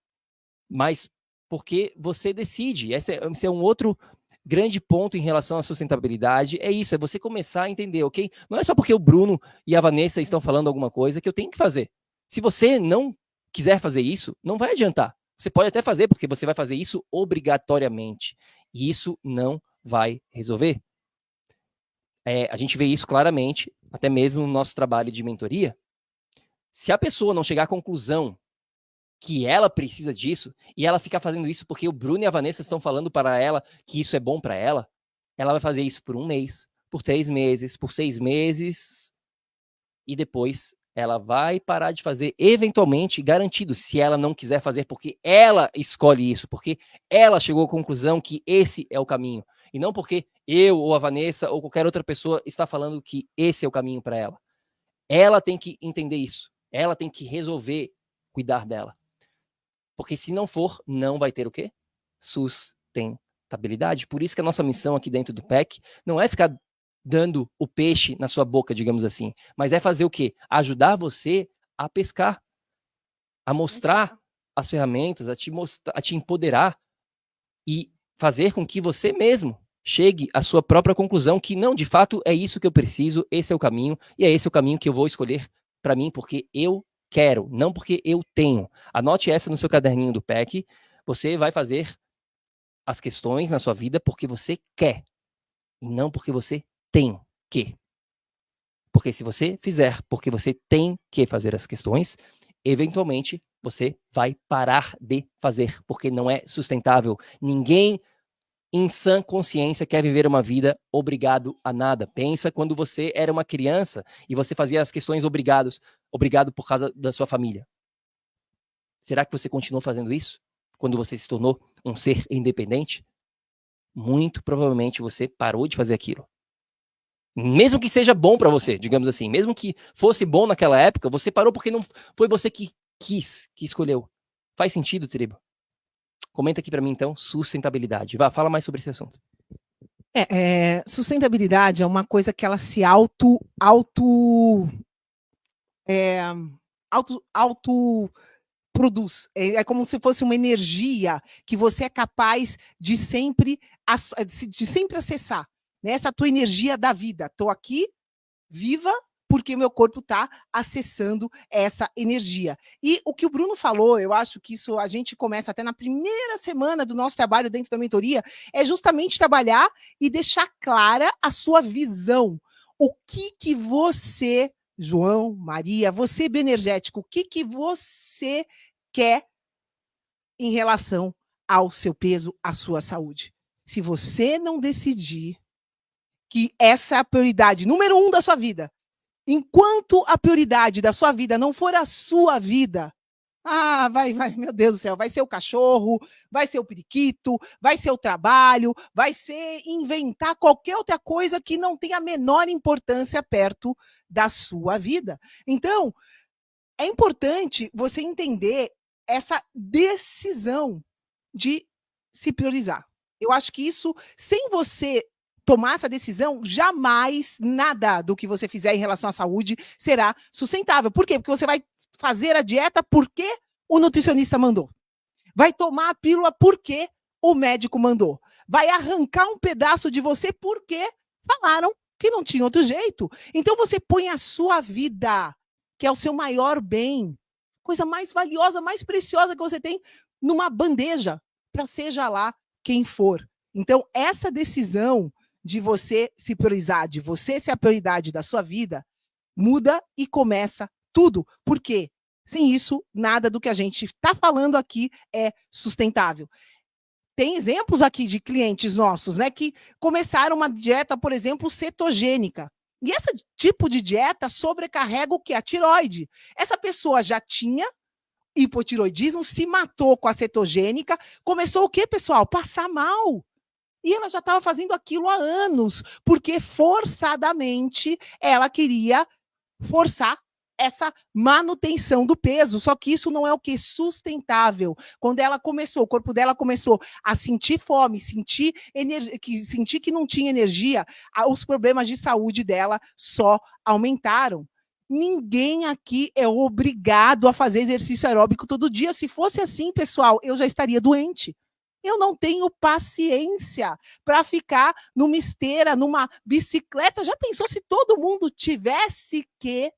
mas porque você decide. Esse é um outro grande ponto em relação à sustentabilidade. É isso, é você começar a entender, ok? Não é só porque o Bruno e a Vanessa estão falando alguma coisa que eu tenho que fazer. Se você não quiser fazer isso, não vai adiantar. Você pode até fazer, porque você vai fazer isso obrigatoriamente. E isso não vai resolver. A gente vê isso claramente, até mesmo no nosso trabalho de mentoria. Se a pessoa não chegar à conclusão que ela precisa disso, e ela ficar fazendo isso porque o Bruno e a Vanessa estão falando para ela que isso é bom para ela, ela vai fazer isso por 1 mês, por 3 meses, por 6 meses, e depois ela vai parar de fazer, eventualmente, garantido, se ela não quiser fazer, porque ela escolhe isso, porque ela chegou à conclusão que esse é o caminho, e não porque eu, ou a Vanessa, ou qualquer outra pessoa está falando que esse é o caminho para ela. Ela tem que entender isso, ela tem que resolver cuidar dela. Porque se não for, não vai ter o quê? Sustentabilidade. Por isso que a nossa missão aqui dentro do PEC não é ficar dando o peixe na sua boca, digamos assim, mas é fazer o quê? Ajudar você a pescar, a mostrar as ferramentas, a te empoderar e fazer com que você mesmo chegue à sua própria conclusão que não, de fato, é isso que eu preciso, esse é o caminho, e é esse o caminho que eu vou escolher para mim, porque eu quero, não porque eu tenho. Anote essa no seu caderninho do PEC. Você vai fazer as questões na sua vida porque você quer, e não porque você tem que. Porque se você fizer porque você tem que fazer as questões, eventualmente você vai parar de fazer, porque não é sustentável. Ninguém em sã consciência quer viver uma vida obrigado a nada. Pensa quando você era uma criança e você fazia as questões obrigado por causa da sua família. Será que você continuou fazendo isso quando você se tornou um ser independente? Muito provavelmente você parou de fazer aquilo. Mesmo que seja bom para você, digamos assim, mesmo que fosse bom naquela época, você parou porque não foi você que quis, que escolheu. Faz sentido, tribo? Comenta aqui para mim, então, sustentabilidade. Fala mais sobre esse assunto. Sustentabilidade é uma coisa que ela se produz. É como se fosse uma energia que você é capaz de sempre acessar. Né? Essa tua energia da vida. Estou aqui, viva, porque meu corpo está acessando essa energia. E o que o Bruno falou, eu acho que isso a gente começa até na primeira semana do nosso trabalho dentro da mentoria, é justamente trabalhar e deixar clara a sua visão. O que você João, Maria, você bioenergético, o que você quer em relação ao seu peso, à sua saúde? Se você não decidir que essa é a prioridade número 1 da sua vida, enquanto a prioridade da sua vida não for a sua vida, vai, meu Deus do céu, vai ser o cachorro, vai ser o periquito, vai ser o trabalho, vai ser inventar qualquer outra coisa que não tenha a menor importância perto da sua vida. Então, é importante você entender essa decisão de se priorizar. Eu acho que isso, sem você tomar essa decisão, jamais nada do que você fizer em relação à saúde será sustentável. Por quê? Porque você vai fazer a dieta porque o nutricionista mandou. Vai tomar a pílula porque o médico mandou. Vai arrancar um pedaço de você porque falaram que não tinha outro jeito. Então você põe a sua vida, que é o seu maior bem, coisa mais valiosa, mais preciosa que você tem, numa bandeja, para seja lá quem for. Então, essa decisão de você se priorizar, de você ser a prioridade da sua vida, muda e começa tudo. Por quê? Sem isso, nada do que a gente está falando aqui é sustentável. Tem exemplos aqui de clientes nossos, né, que começaram uma dieta, por exemplo, cetogênica. E esse tipo de dieta sobrecarrega o que? A tiroide. Essa pessoa já tinha hipotiroidismo, se matou com a cetogênica, começou o quê, pessoal? Passar mal. E ela já estava fazendo aquilo há anos, porque forçadamente ela queria forçar essa manutenção do peso, só que isso não é o que? Sustentável. Quando ela começou, o corpo dela começou a sentir fome, sentir que não tinha energia, os problemas de saúde dela só aumentaram. Ninguém aqui é obrigado a fazer exercício aeróbico todo dia. Se fosse assim, pessoal, eu já estaria doente. Eu não tenho paciência para ficar numa esteira, numa bicicleta. Já pensou se todo mundo tivesse que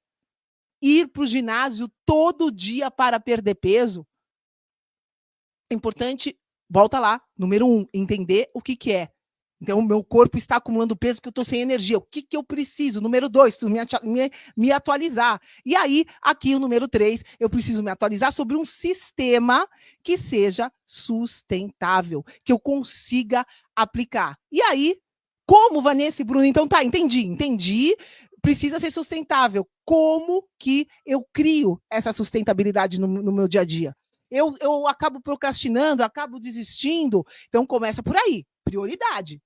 ir para o ginásio todo dia para perder peso? É importante, volta lá, número 1, entender o que é. Então, o meu corpo está acumulando peso que eu estou sem energia. O que eu preciso? Número 2, me atualizar. E aí, aqui o número 3, eu preciso me atualizar sobre um sistema que seja sustentável, que eu consiga aplicar. E aí, como, Vanessa e Bruno? Então, entendi. Precisa ser sustentável. Como que eu crio essa sustentabilidade no meu dia a dia? Eu acabo procrastinando, acabo desistindo. Então, começa por aí, prioridade.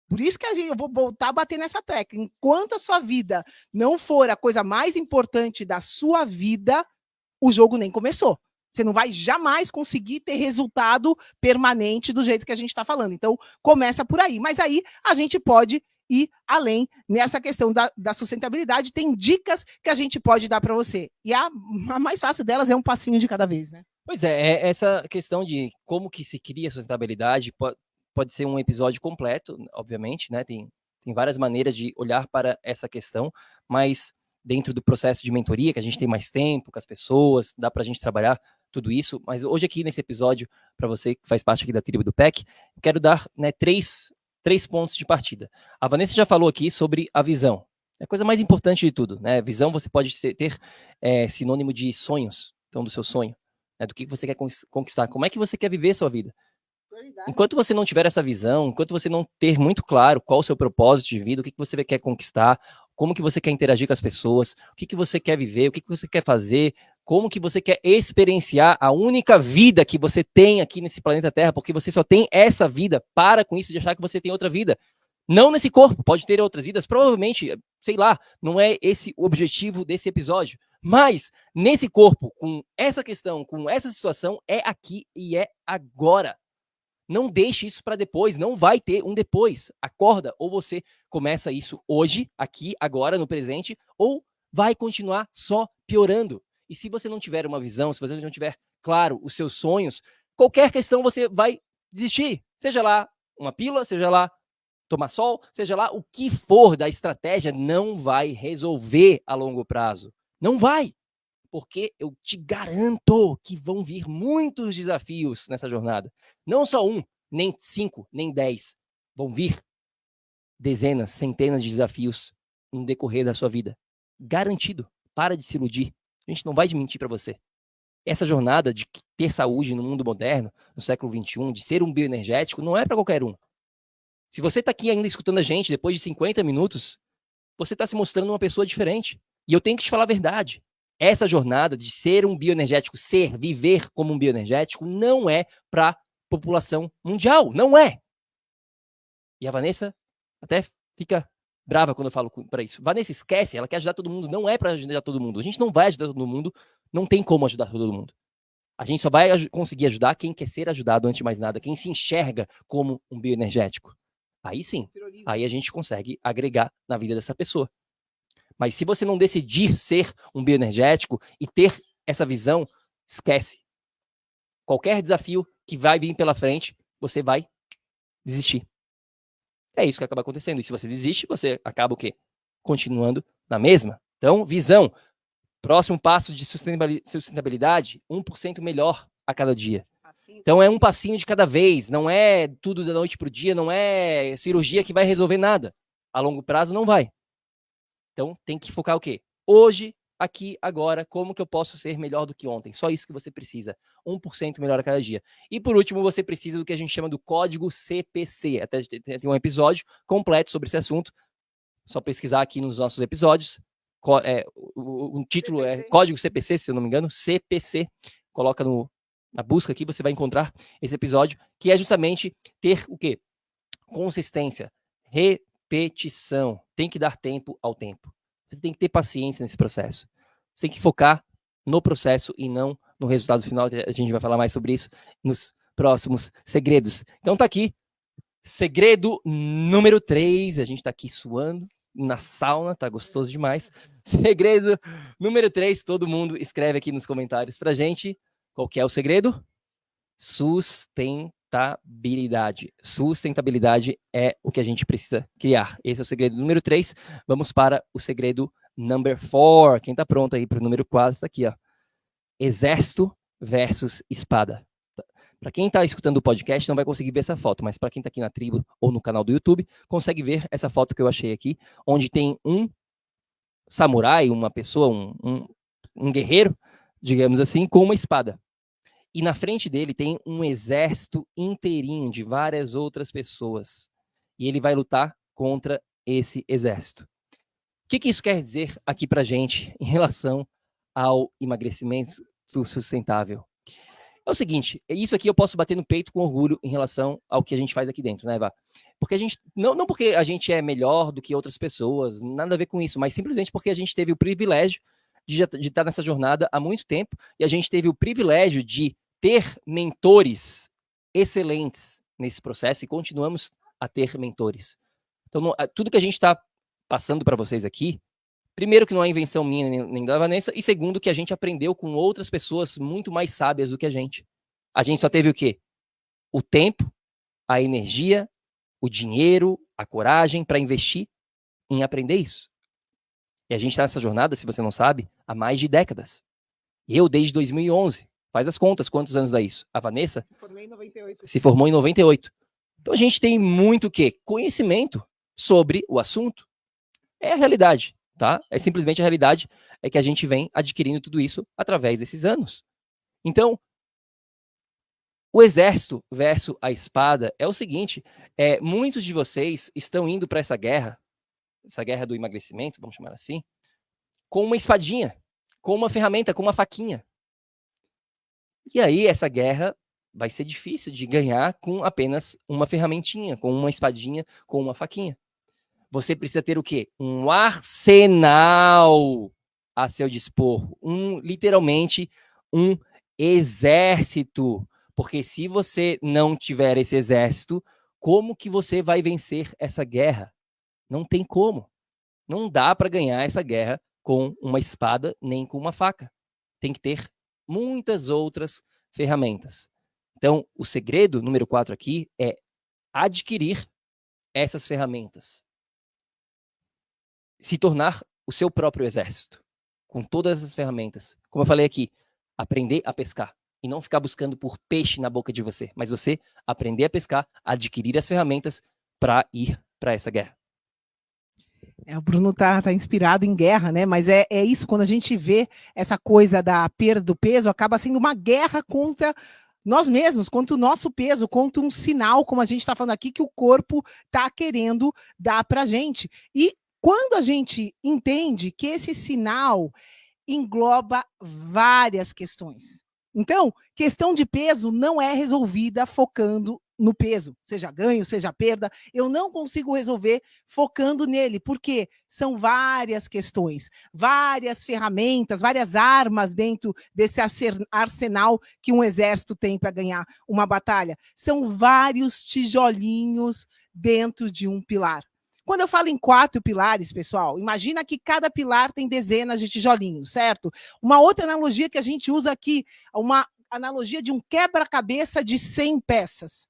Por isso que eu vou voltar a bater nessa tecla. Enquanto a sua vida não for a coisa mais importante da sua vida, o jogo nem começou. Você não vai jamais conseguir ter resultado permanente do jeito que a gente está falando. Então, começa por aí. Mas aí a gente pode ir além nessa questão da sustentabilidade. Tem dicas que a gente pode dar para você. E a mais fácil delas é um passinho de cada vez, né? Pois é, essa questão de como que se cria a sustentabilidade pode ser um episódio completo, obviamente, né? Tem várias maneiras de olhar para essa questão, mas dentro do processo de mentoria, que a gente tem mais tempo com as pessoas, dá para a gente trabalhar tudo isso. Mas hoje aqui nesse episódio, para você que faz parte aqui da tribo do PEC, quero dar, né, três pontos de partida. A Vanessa já falou aqui sobre a visão. É a coisa mais importante de tudo, né? Visão você pode ter sinônimo de sonhos, então do seu sonho. Do que você quer conquistar, como é que você quer viver a sua vida. Enquanto você não tiver essa visão, enquanto você não ter muito claro qual o seu propósito de vida, o que você quer conquistar, como que você quer interagir com as pessoas, o que você quer viver, o que você quer fazer, como que você quer experienciar a única vida que você tem aqui nesse planeta Terra, porque você só tem essa vida, para com isso de achar que você tem outra vida. Não nesse corpo, pode ter outras vidas, provavelmente, sei lá, não é esse o objetivo desse episódio. Mas, nesse corpo, com essa questão, com essa situação, é aqui e é agora. Não deixe isso para depois, não vai ter um depois. Acorda, ou você começa isso hoje, aqui, agora, no presente, ou vai continuar só piorando. E se você não tiver uma visão, se você não tiver claro os seus sonhos, qualquer questão você vai desistir. Seja lá uma pílula, seja lá tomar sol, seja lá o que for da estratégia, não vai resolver a longo prazo. Não vai. Porque eu te garanto que vão vir muitos desafios nessa jornada. Não só 1, nem 5, nem 10. Vão vir dezenas, centenas de desafios no decorrer da sua vida. Garantido. para de se iludir. A gente não vai mentir para você. Essa jornada de ter saúde no mundo moderno, no século XXI, de ser um bioenergético, não é para qualquer um. Se você está aqui ainda escutando a gente depois de 50 minutos, você está se mostrando uma pessoa diferente. E eu tenho que te falar a verdade. Essa jornada de ser um bioenergético, viver como um bioenergético, não é para população mundial. Não é. E a Vanessa até fica brava quando eu falo para isso. Vanessa, esquece, ela quer ajudar todo mundo. Não é para ajudar todo mundo. A gente não vai ajudar todo mundo. Não tem como ajudar todo mundo. A gente só vai conseguir ajudar quem quer ser ajudado antes de mais nada, quem se enxerga como um bioenergético. Aí sim, aí a gente consegue agregar na vida dessa pessoa. Mas se você não decidir ser um bioenergético e ter essa visão, esquece. Qualquer desafio que vai vir pela frente, você vai desistir. É isso que acaba acontecendo. E se você desiste, você acaba o quê? Continuando na mesma. Então, visão. Próximo passo de sustentabilidade, 1% melhor a cada dia. Então é um passinho de cada vez, não é tudo da noite para o dia, não é cirurgia que vai resolver nada. A longo prazo não vai. Então tem que focar o quê? Hoje, aqui, agora, como que eu posso ser melhor do que ontem? Só isso que você precisa. 1% melhor a cada dia. E por último, você precisa do que a gente chama do código CPC. Até tem um episódio completo sobre esse assunto. Só pesquisar aqui nos nossos episódios. O título CPC. É Código CPC, se eu não me engano, CPC. Coloca na busca aqui, você vai encontrar esse episódio, que é justamente ter o quê? Consistência, repetição. Tem que dar tempo ao tempo. Você tem que ter paciência nesse processo. Você tem que focar no processo e não no resultado final. A gente vai falar mais sobre isso nos próximos segredos. Então tá aqui, segredo número 3. A gente tá aqui suando na sauna, tá gostoso demais. Segredo número 3, todo mundo escreve aqui nos comentários pra gente. Qual que é o segredo? Sustentabilidade. Sustentabilidade é o que a gente precisa criar. Esse é o segredo número 3. Vamos para o segredo number 4. Quem tá pronto aí pro número 4, tá aqui, ó. Exército versus espada. Para quem está escutando o podcast, não vai conseguir ver essa foto, mas para quem está aqui na tribo ou no canal do YouTube, consegue ver essa foto que eu achei aqui, onde tem um samurai, uma pessoa, um guerreiro, digamos assim, com uma espada. E na frente dele tem um exército inteirinho de várias outras pessoas. E ele vai lutar contra esse exército. O que isso quer dizer aqui para gente em relação ao emagrecimento sustentável? É o seguinte, isso aqui eu posso bater no peito com orgulho em relação ao que a gente faz aqui dentro, né, Eva? Porque a gente, não porque a gente é melhor do que outras pessoas, nada a ver com isso, mas simplesmente porque a gente teve o privilégio de estar nessa jornada há muito tempo e a gente teve o privilégio de ter mentores excelentes nesse processo e continuamos a ter mentores. Então, tudo que a gente está passando para vocês aqui, primeiro que não é invenção minha nem da Vanessa, e segundo que a gente aprendeu com outras pessoas muito mais sábias do que a gente. A gente só teve o quê? O tempo, a energia, o dinheiro, a coragem para investir em aprender isso. E a gente está nessa jornada, se você não sabe, há mais de décadas. Eu desde 2011. Faz as contas, quantos anos dá isso? A Vanessa se formou em 98. Então a gente tem muito o quê? Conhecimento sobre o assunto. É a realidade. Tá? É simplesmente a realidade é que a gente vem adquirindo tudo isso através desses anos. Então, o exército versus a espada é o seguinte, muitos de vocês estão indo para essa guerra do emagrecimento, vamos chamar assim, com uma espadinha, com uma ferramenta, com uma faquinha. E aí essa guerra vai ser difícil de ganhar com apenas uma ferramentinha, com uma espadinha, com uma faquinha. Você precisa ter o quê? Um arsenal a seu dispor. Literalmente, um exército. Porque se você não tiver esse exército, como que você vai vencer essa guerra? Não tem como. Não dá para ganhar essa guerra com uma espada nem com uma faca. Tem que ter muitas outras ferramentas. Então, o segredo número 4 aqui é adquirir essas ferramentas. Se tornar o seu próprio exército, com todas as ferramentas. Como eu falei aqui, aprender a pescar e não ficar buscando por peixe na boca de você, mas você aprender a pescar, adquirir as ferramentas para ir para essa guerra. O Bruno tá inspirado em guerra, né? Mas é isso, quando a gente vê essa coisa da perda do peso, acaba sendo uma guerra contra nós mesmos, contra o nosso peso, contra um sinal, como a gente está falando aqui, que o corpo está querendo dar para a gente. E quando a gente entende que esse sinal engloba várias questões. Então, questão de peso não é resolvida focando no peso, seja ganho, seja perda. Eu não consigo resolver focando nele, porque são várias questões, várias ferramentas, várias armas dentro desse arsenal que um exército tem para ganhar uma batalha. São vários tijolinhos dentro de um pilar. Quando eu falo em 4 pilares, pessoal, imagina que cada pilar tem dezenas de tijolinhos, certo? Uma outra analogia que a gente usa aqui, uma analogia de um quebra-cabeça de 100 peças.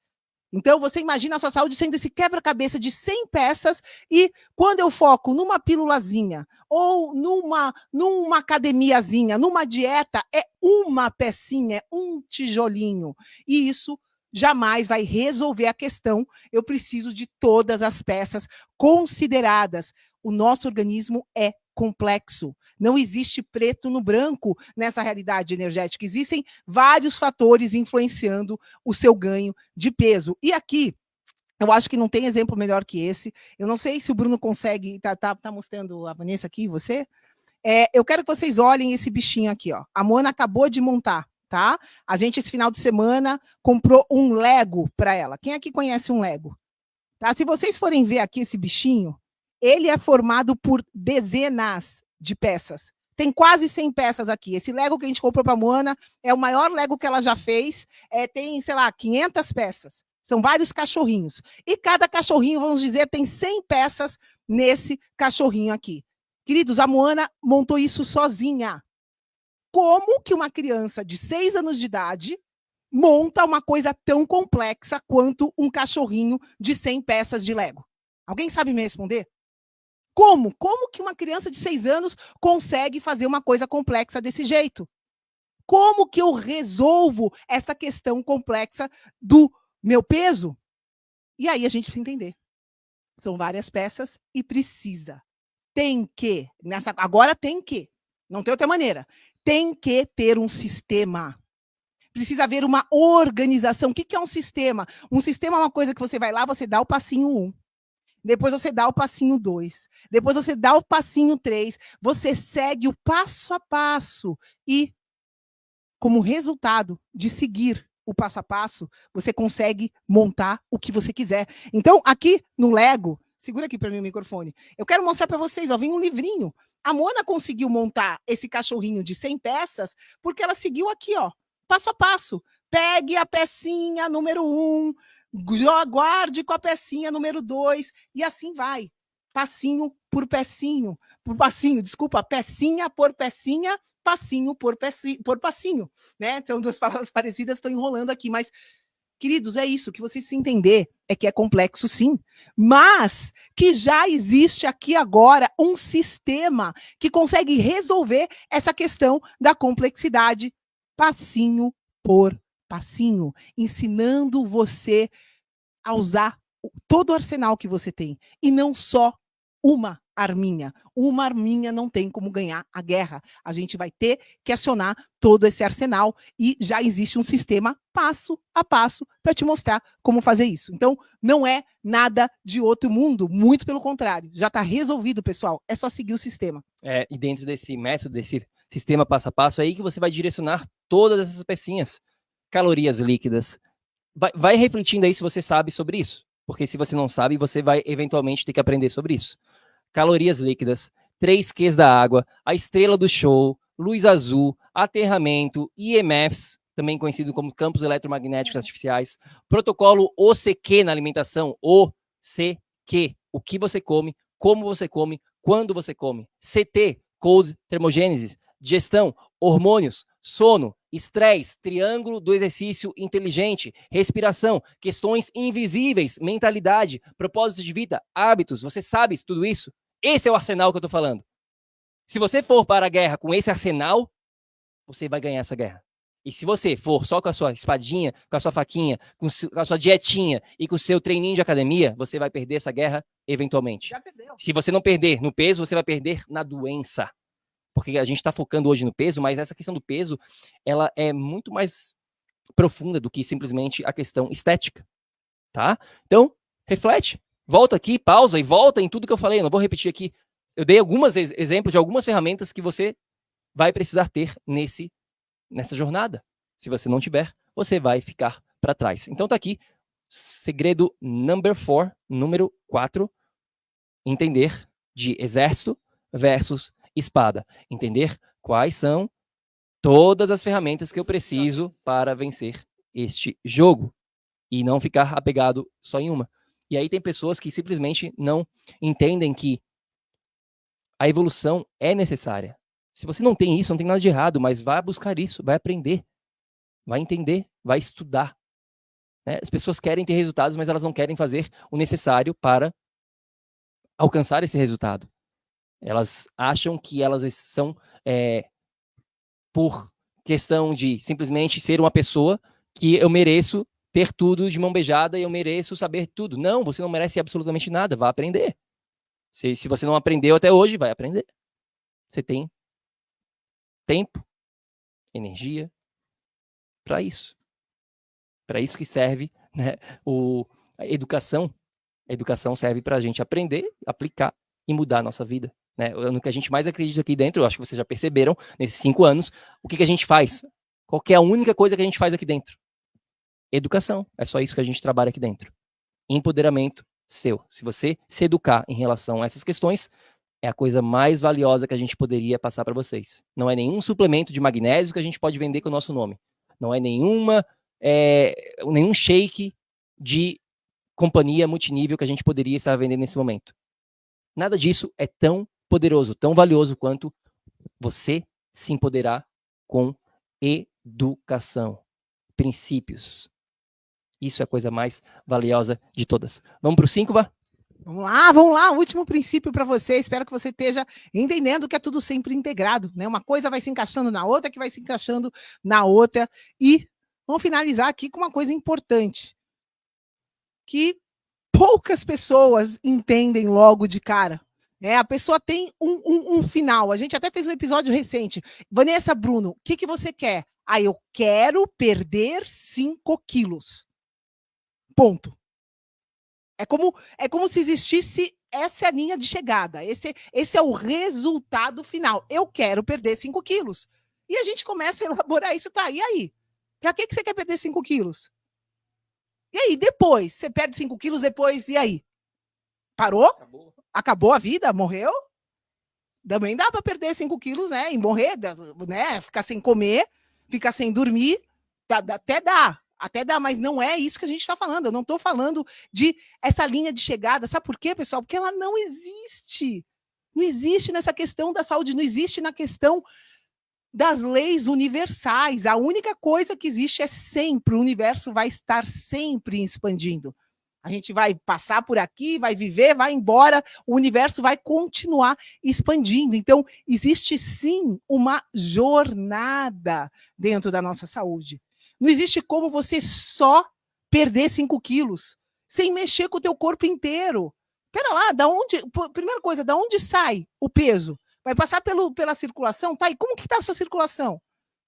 Então, você imagina a sua saúde sendo esse quebra-cabeça de 100 peças e quando eu foco numa pílulazinha ou numa academiazinha, numa dieta, é uma pecinha, é um tijolinho. E isso jamais vai resolver a questão. Eu preciso de todas as peças consideradas. O nosso organismo é complexo. Não existe preto no branco nessa realidade energética. Existem vários fatores influenciando o seu ganho de peso. E aqui, eu acho que não tem exemplo melhor que esse. Eu não sei se o Bruno consegue. Tá mostrando a Vanessa aqui, você? Eu quero que vocês olhem esse bichinho aqui, ó. A Moana acabou de montar. Tá? A gente, esse final de semana, comprou um Lego para ela. Quem aqui conhece um Lego? Tá? Se vocês forem ver aqui esse bichinho, ele é formado por dezenas de peças. Tem quase 100 peças aqui. Esse Lego que a gente comprou para a Moana é o maior Lego que ela já fez. Tem, sei lá, 500 peças. São vários cachorrinhos. E cada cachorrinho, vamos dizer, tem 100 peças nesse cachorrinho aqui. Queridos, a Moana montou isso sozinha. Como que uma criança de 6 anos de idade monta uma coisa tão complexa quanto um cachorrinho de 100 peças de Lego? Alguém sabe me responder? Como? Como que uma criança de 6 anos consegue fazer uma coisa complexa desse jeito? Como que eu resolvo essa questão complexa do meu peso? E aí a gente precisa entender. São várias peças e precisa. Tem que. Agora tem que. Não tem outra maneira. Tem que ter um sistema. Precisa haver uma organização. O que é um sistema? Um sistema é uma coisa que você vai lá, você dá o passinho 1. Depois você dá o passinho 2. Depois você dá o passinho 3. Você segue o passo a passo. E, como resultado de seguir o passo a passo, você consegue montar o que você quiser. Então, aqui no Lego, segura aqui para mim o microfone. Eu quero mostrar para vocês, ó, vem um livrinho. A Mona conseguiu montar esse cachorrinho de 100 peças porque ela seguiu aqui, ó, passo a passo. Pegue a pecinha número 1, guarde com a pecinha número 2 e assim vai. Passinho por passinho, desculpa, pecinha por pecinha, passinho por passinho, né? São duas palavras parecidas, estou enrolando aqui, mas queridos, é isso, que vocês se entender é que é complexo sim, mas que já existe aqui agora um sistema que consegue resolver essa questão da complexidade passinho por passinho, ensinando você a usar todo o arsenal que você tem, e não só uma arminha. Uma arminha não tem como ganhar a guerra. A gente vai ter que acionar todo esse arsenal e já existe um sistema passo a passo para te mostrar como fazer isso. Então, não é nada de outro mundo, muito pelo contrário. Já está resolvido, pessoal. É só seguir o sistema. E dentro desse método, desse sistema passo a passo, é aí que você vai direcionar todas essas pecinhas. Calorias líquidas. Vai refletindo aí se você sabe sobre isso. Porque se você não sabe, você vai eventualmente ter que aprender sobre isso. Calorias líquidas, 3 Qs da água, a estrela do show, luz azul, aterramento, IMFs, também conhecido como campos eletromagnéticos artificiais, protocolo OCQ na alimentação, OCQ, o que você come, como você come, quando você come, CT, Cold Thermogenesis, digestão, hormônios, sono, estresse, triângulo do exercício inteligente, respiração, questões invisíveis, mentalidade, propósito de vida, hábitos, você sabe tudo isso? Esse é o arsenal que eu tô falando. Se você for para a guerra com esse arsenal, você vai ganhar essa guerra. E se você for só com a sua espadinha, com a sua faquinha, com a sua dietinha e com o seu treininho de academia, você vai perder essa guerra eventualmente. Já perdeu. Se você não perder no peso, você vai perder na doença. Porque a gente está focando hoje no peso, mas essa questão do peso, ela é muito mais profunda do que simplesmente a questão estética, tá? Então, reflete, volta aqui, pausa e volta em tudo que eu falei. Eu não vou repetir aqui. Eu dei alguns exemplos de algumas ferramentas que você vai precisar ter nessa jornada. Se você não tiver, você vai ficar para trás. Então tá aqui, segredo número 4, entender de exército versus espada. Entender quais são todas as ferramentas que eu preciso para vencer este jogo. E não ficar apegado só em uma. E aí tem pessoas que simplesmente não entendem que a evolução é necessária. Se você não tem isso, não tem nada de errado, mas vai buscar isso, vai aprender, vai entender, vai estudar. Né? As pessoas querem ter resultados, mas elas não querem fazer o necessário para alcançar esse resultado. Elas acham que elas são, por questão de simplesmente ser uma pessoa, que eu mereço ter tudo de mão beijada e eu mereço saber tudo. Não, você não merece absolutamente nada, vá aprender. Se você não aprendeu até hoje, vai aprender. Você tem tempo, energia para isso. Para isso que serve, né, a educação. A educação serve para a gente aprender, aplicar e mudar a nossa vida. Né? No que a gente mais acredita aqui dentro, eu acho que vocês já perceberam, nesses 5 anos, o que a gente faz? Qual que é a única coisa que a gente faz aqui dentro? Educação. É só isso que a gente trabalha aqui dentro. Empoderamento seu. Se você se educar em relação a essas questões, é a coisa mais valiosa que a gente poderia passar para vocês. Não é nenhum suplemento de magnésio que a gente pode vender com o nosso nome. Não é nenhum shake de companhia multinível que a gente poderia estar vendendo nesse momento. Nada disso é tão poderoso, tão valioso quanto você se empoderar com educação, princípios. Isso é a coisa mais valiosa de todas. Vamos para o 5, Vá? Vamos lá, último princípio para você. Espero que você esteja entendendo que é tudo sempre integrado, né? Uma coisa vai se encaixando na outra, que vai se encaixando na outra. E vamos finalizar aqui com uma coisa importante, que poucas pessoas entendem logo de cara. A pessoa tem um final. A gente até fez um episódio recente. Vanessa, Bruno, o que você quer? Eu quero perder 5 quilos. Ponto. É como se existisse essa linha de chegada. Esse é o resultado final. Eu quero perder 5 quilos. E a gente começa a elaborar isso. Tá, e aí? Para que você quer perder 5 quilos? E aí, depois? Você perde 5 quilos, depois, e aí? Parou? Acabou a vida? Morreu? Também dá para perder 5 quilos, né? E morrer, né? Ficar sem comer, ficar sem dormir, até dá, mas não é isso que a gente está falando. Eu não estou falando de essa linha de chegada. Sabe por quê, pessoal? Porque ela não existe. Não existe nessa questão da saúde, não existe na questão das leis universais. A única coisa que existe é sempre, o universo vai estar sempre expandindo. A gente vai passar por aqui, vai viver, vai embora, o universo vai continuar expandindo. Então, existe sim uma jornada dentro da nossa saúde. Não existe como você só perder 5 quilos sem mexer com o teu corpo inteiro. Espera lá, primeira coisa, da onde sai o peso? Vai passar pela circulação? Tá, e como que está a sua circulação?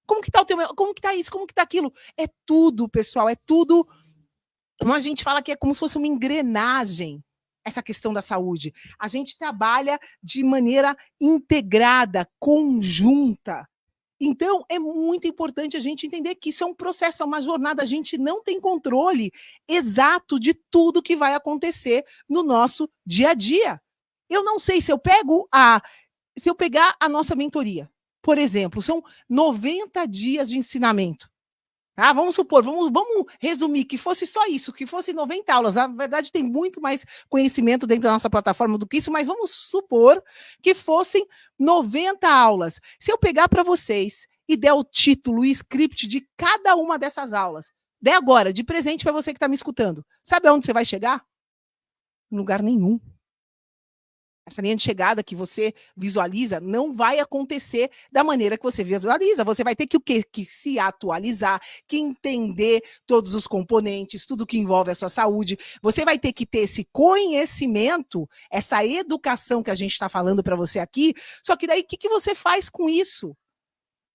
Como que está como que está isso? Como que está aquilo? É tudo, pessoal, é tudo. A gente fala que é como se fosse uma engrenagem, essa questão da saúde. A gente trabalha de maneira integrada, conjunta. Então, é muito importante a gente entender que isso é um processo, é uma jornada. A gente não tem controle exato de tudo que vai acontecer no nosso dia a dia. Eu não sei se eu pegar a nossa mentoria, por exemplo, são 90 dias de ensinamento. Tá? Vamos supor, vamos resumir que fosse só isso, que fosse 90 aulas. Na verdade, tem muito mais conhecimento dentro da nossa plataforma do que isso, mas vamos supor que fossem 90 aulas. Se eu pegar para vocês e der o título e script de cada uma dessas aulas, der agora, de presente para você que está me escutando, sabe aonde você vai chegar? Em lugar nenhum. Essa linha de chegada que você visualiza não vai acontecer da maneira que você visualiza. Você vai ter que o quê? Que se atualizar, que entender todos os componentes, tudo que envolve a sua saúde. Você vai ter que ter esse conhecimento, essa educação que a gente está falando para você aqui. Só que daí, o que você faz com isso?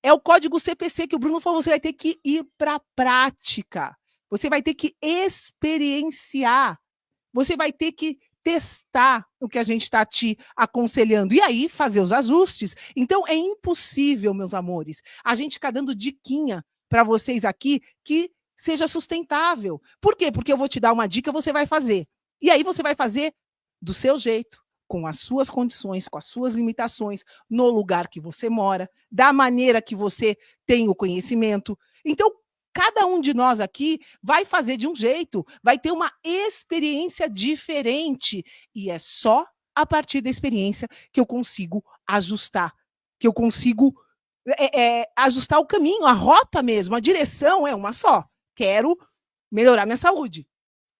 É o código CPC que o Bruno falou, você vai ter que ir para a prática. Você vai ter que experienciar. Você vai ter que testar o que a gente está te aconselhando e aí fazer os ajustes. Então, é impossível, meus amores, a gente ficar dando diquinha para vocês aqui que seja sustentável. Por quê? Porque eu vou te dar uma dica, você vai fazer. E aí você vai fazer do seu jeito, com as suas condições, com as suas limitações, no lugar que você mora, da maneira que você tem o conhecimento. Então, cada um de nós aqui vai fazer de um jeito, vai ter uma experiência diferente. E é só a partir da experiência que eu consigo ajustar, que eu consigo ajustar o caminho, a rota mesmo, a direção é uma só. Quero melhorar minha saúde.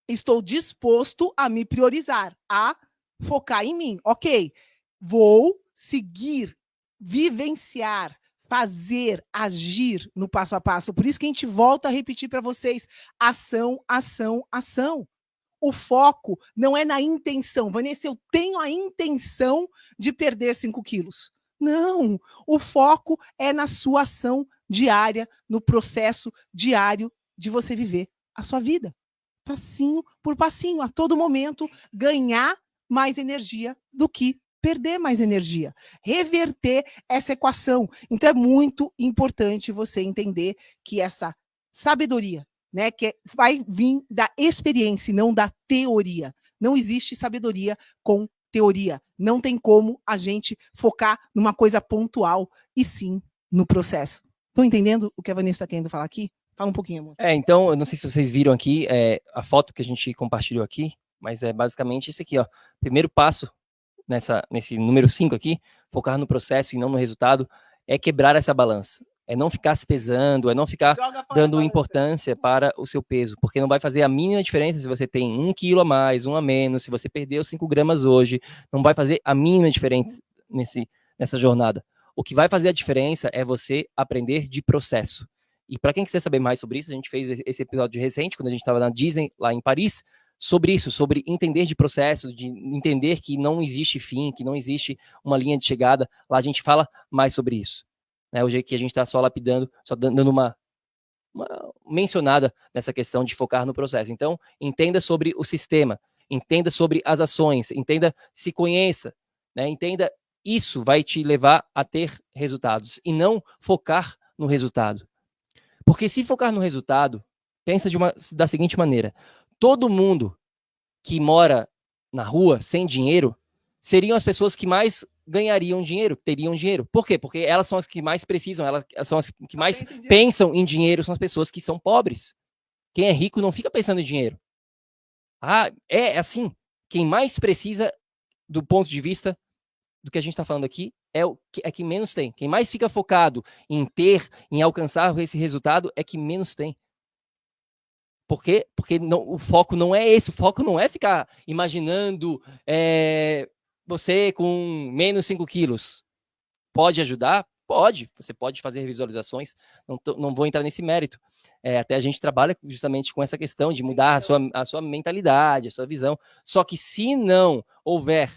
Estou disposto a me priorizar, a focar em mim. Ok, vou seguir, vivenciar, fazer, agir no passo a passo. Por isso que a gente volta a repetir para vocês: ação, ação, ação. O foco não é na intenção. Vanessa, eu tenho a intenção de perder 5 quilos. Não, o foco é na sua ação diária, no processo diário de você viver a sua vida. Passinho por passinho, a todo momento, ganhar mais energia do que perder mais energia, reverter essa equação. Então é muito importante você entender que essa sabedoria, né, que vai vir da experiência e não da teoria. Não existe sabedoria com teoria. Não tem como a gente focar numa coisa pontual e sim no processo. Estão entendendo o que a Vanessa está querendo falar aqui? Fala um pouquinho, amor. Então, eu não sei se vocês viram aqui a foto que a gente compartilhou aqui, mas é basicamente isso aqui, ó. Primeiro passo nesse número 5 aqui, focar no processo e não no resultado, é quebrar essa balança. É não ficar se pesando, é não ficar dando importância para o seu peso, porque não vai fazer a mínima diferença se você tem 1 quilo a mais, 1 a menos, se você perdeu 5 gramas hoje, não vai fazer a mínima diferença nessa jornada. O que vai fazer a diferença é você aprender de processo. E para quem quiser saber mais sobre isso, a gente fez esse episódio recente, quando a gente estava na Disney, lá em Paris, sobre isso, sobre entender de processo, de entender que não existe fim, que não existe uma linha de chegada. Lá a gente fala mais sobre isso. Hoje aqui a gente está só lapidando, só dando uma mencionada nessa questão de focar no processo. Então, entenda sobre o sistema, entenda sobre as ações, entenda, se conheça, né? Entenda, isso vai te levar a ter resultados e não focar no resultado. Porque se focar no resultado, pensa da seguinte maneira: todo mundo que mora na rua sem dinheiro seriam as pessoas que mais ganhariam dinheiro, teriam dinheiro. Por quê? Porque elas são as que mais precisam, elas são as que mais pensam em dinheiro, são as pessoas que são pobres. Quem é rico não fica pensando em dinheiro. É assim, quem mais precisa, do ponto de vista do que a gente está falando aqui, é que menos tem. Quem mais fica focado em em alcançar esse resultado, é que menos tem. Por quê? Porque o foco não é esse. O foco não é ficar imaginando você com menos 5 quilos. Pode ajudar? Pode. Você pode fazer visualizações. Não vou entrar nesse mérito. Até a gente trabalha justamente com essa questão de mudar a sua mentalidade, a sua visão. Só que se não houver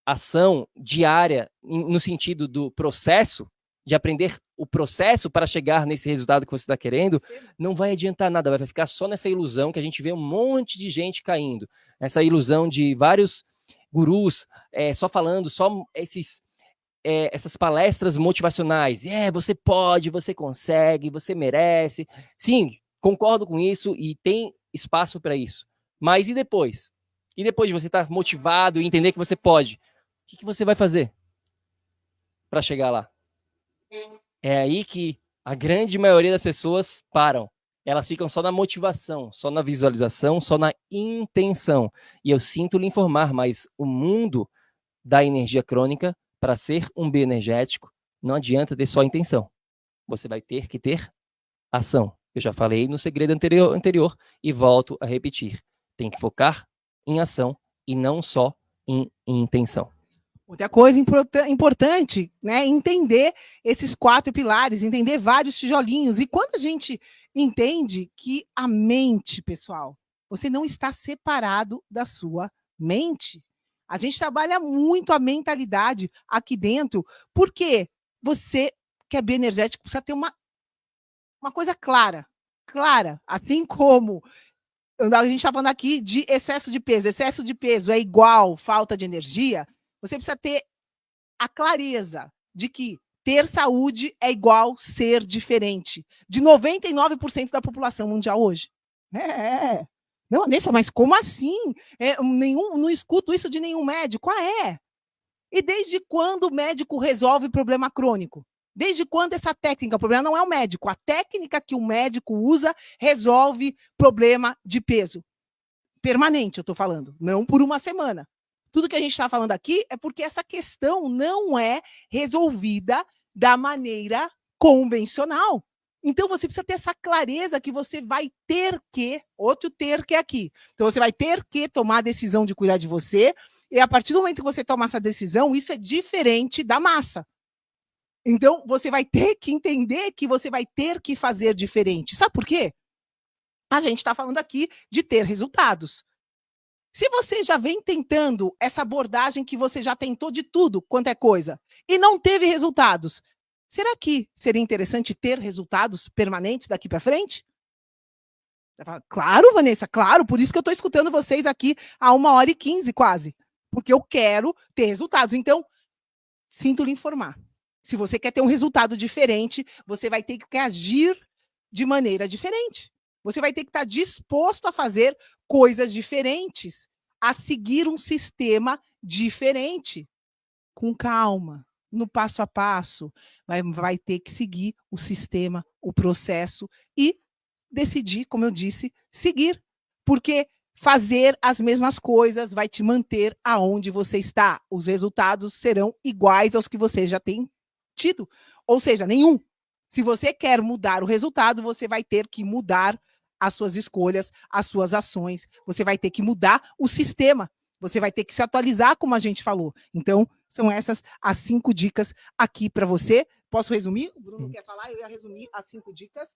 ação diária no sentido do processo, de aprender o processo para chegar nesse resultado que você está querendo, não vai adiantar nada, vai ficar só nessa ilusão que a gente vê um monte de gente caindo, essa ilusão de vários gurus só falando, só essas palestras motivacionais, você pode, você consegue, você merece. Sim, concordo com isso e tem espaço para isso, mas e depois? E depois de você estar motivado e entender que você pode, o que você vai fazer para chegar lá? É aí que a grande maioria das pessoas param. Elas ficam só na motivação, só na visualização, só na intenção. E eu sinto lhe informar, mas o mundo da energia crônica, para ser um bioenergético, não adianta ter só intenção. Você vai ter que ter ação. Eu já falei no segredo anterior e volto a repetir. Tem que focar em ação e não só em intenção. Outra coisa importante, né, entender esses 4 pilares, entender vários tijolinhos. E quando a gente entende que a mente, pessoal, você não está separado da sua mente. A gente trabalha muito a mentalidade aqui dentro, porque você que é bioenergético precisa ter uma coisa clara, assim como a gente está falando aqui de excesso de peso é igual falta de energia, você precisa ter a clareza de que ter saúde é igual ser diferente. De 99% da população mundial hoje. Não, Vanessa, mas como assim? Não escuto isso de nenhum médico. E desde quando o médico resolve problema crônico? Desde quando essa técnica, o problema não é o médico, a técnica que o médico usa resolve problema de peso. Permanente, eu estou falando, não por uma semana. Tudo que a gente está falando aqui é porque essa questão não é resolvida da maneira convencional. Então, você precisa ter essa clareza que você vai ter que, outro ter que é aqui. Então, você vai ter que tomar a decisão de cuidar de você, e a partir do momento que você toma essa decisão, isso é diferente da massa. Então, você vai ter que entender que você vai ter que fazer diferente. Sabe por quê? A gente está falando aqui de ter resultados. Se você já vem tentando essa abordagem que você já tentou de tudo quanto é coisa e não teve resultados, será que seria interessante ter resultados permanentes daqui para frente? Claro, Vanessa, claro, por isso que eu estou escutando vocês aqui há 1h15 quase, porque eu quero ter resultados. Então, sinto lhe informar. Se você quer ter um resultado diferente, você vai ter que agir de maneira diferente. Você vai ter que estar disposto a fazer coisas diferentes, a seguir um sistema diferente, com calma, no passo a passo. Vai ter que seguir o sistema, o processo e decidir, como eu disse, seguir. Porque fazer as mesmas coisas vai te manter aonde você está. Os resultados serão iguais aos que você já tem tido. Ou seja, nenhum. Se você quer mudar o resultado, você vai ter que mudar as suas escolhas, as suas ações. Você vai ter que mudar o sistema. Você vai ter que se atualizar, como a gente falou. Então, são essas as 5 dicas aqui para você. Posso resumir? O Bruno quer falar? Eu ia resumir as 5 dicas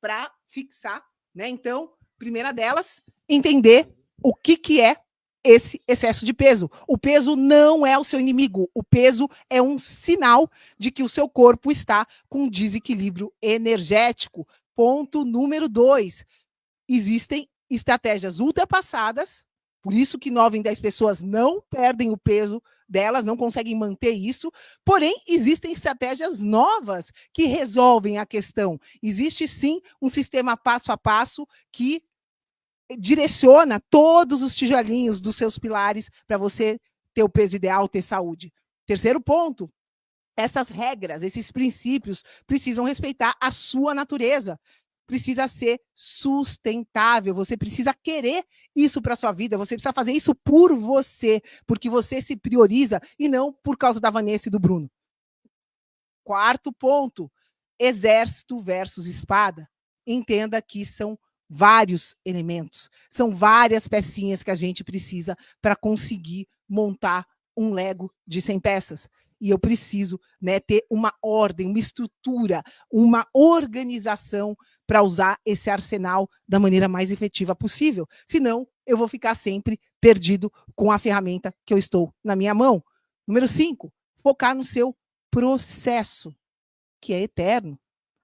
para fixar, né? Então, primeira delas, entender o que é esse excesso de peso. O peso não é o seu inimigo. O peso é um sinal de que o seu corpo está com desequilíbrio energético. Ponto número 2. Existem estratégias ultrapassadas, por isso que 9 em 10 pessoas não perdem o peso delas, não conseguem manter isso, porém, existem estratégias novas que resolvem a questão. Existe, sim, um sistema passo a passo que direciona todos os tijolinhos dos seus pilares para você ter o peso ideal, ter saúde. Terceiro ponto, essas regras, esses princípios precisam respeitar a sua natureza. Precisa ser sustentável, você precisa querer isso para a sua vida, você precisa fazer isso por você, porque você se prioriza e não por causa da Vanessa e do Bruno. Quarto ponto, exército versus espada. Entenda que são vários elementos, são várias pecinhas que a gente precisa para conseguir montar um Lego de 100 peças. E eu preciso, né, ter uma ordem, uma estrutura, uma organização para usar esse arsenal da maneira mais efetiva possível. Senão, eu vou ficar sempre perdido com a ferramenta que eu estou na minha mão. Número 5, focar no seu processo, que é eterno.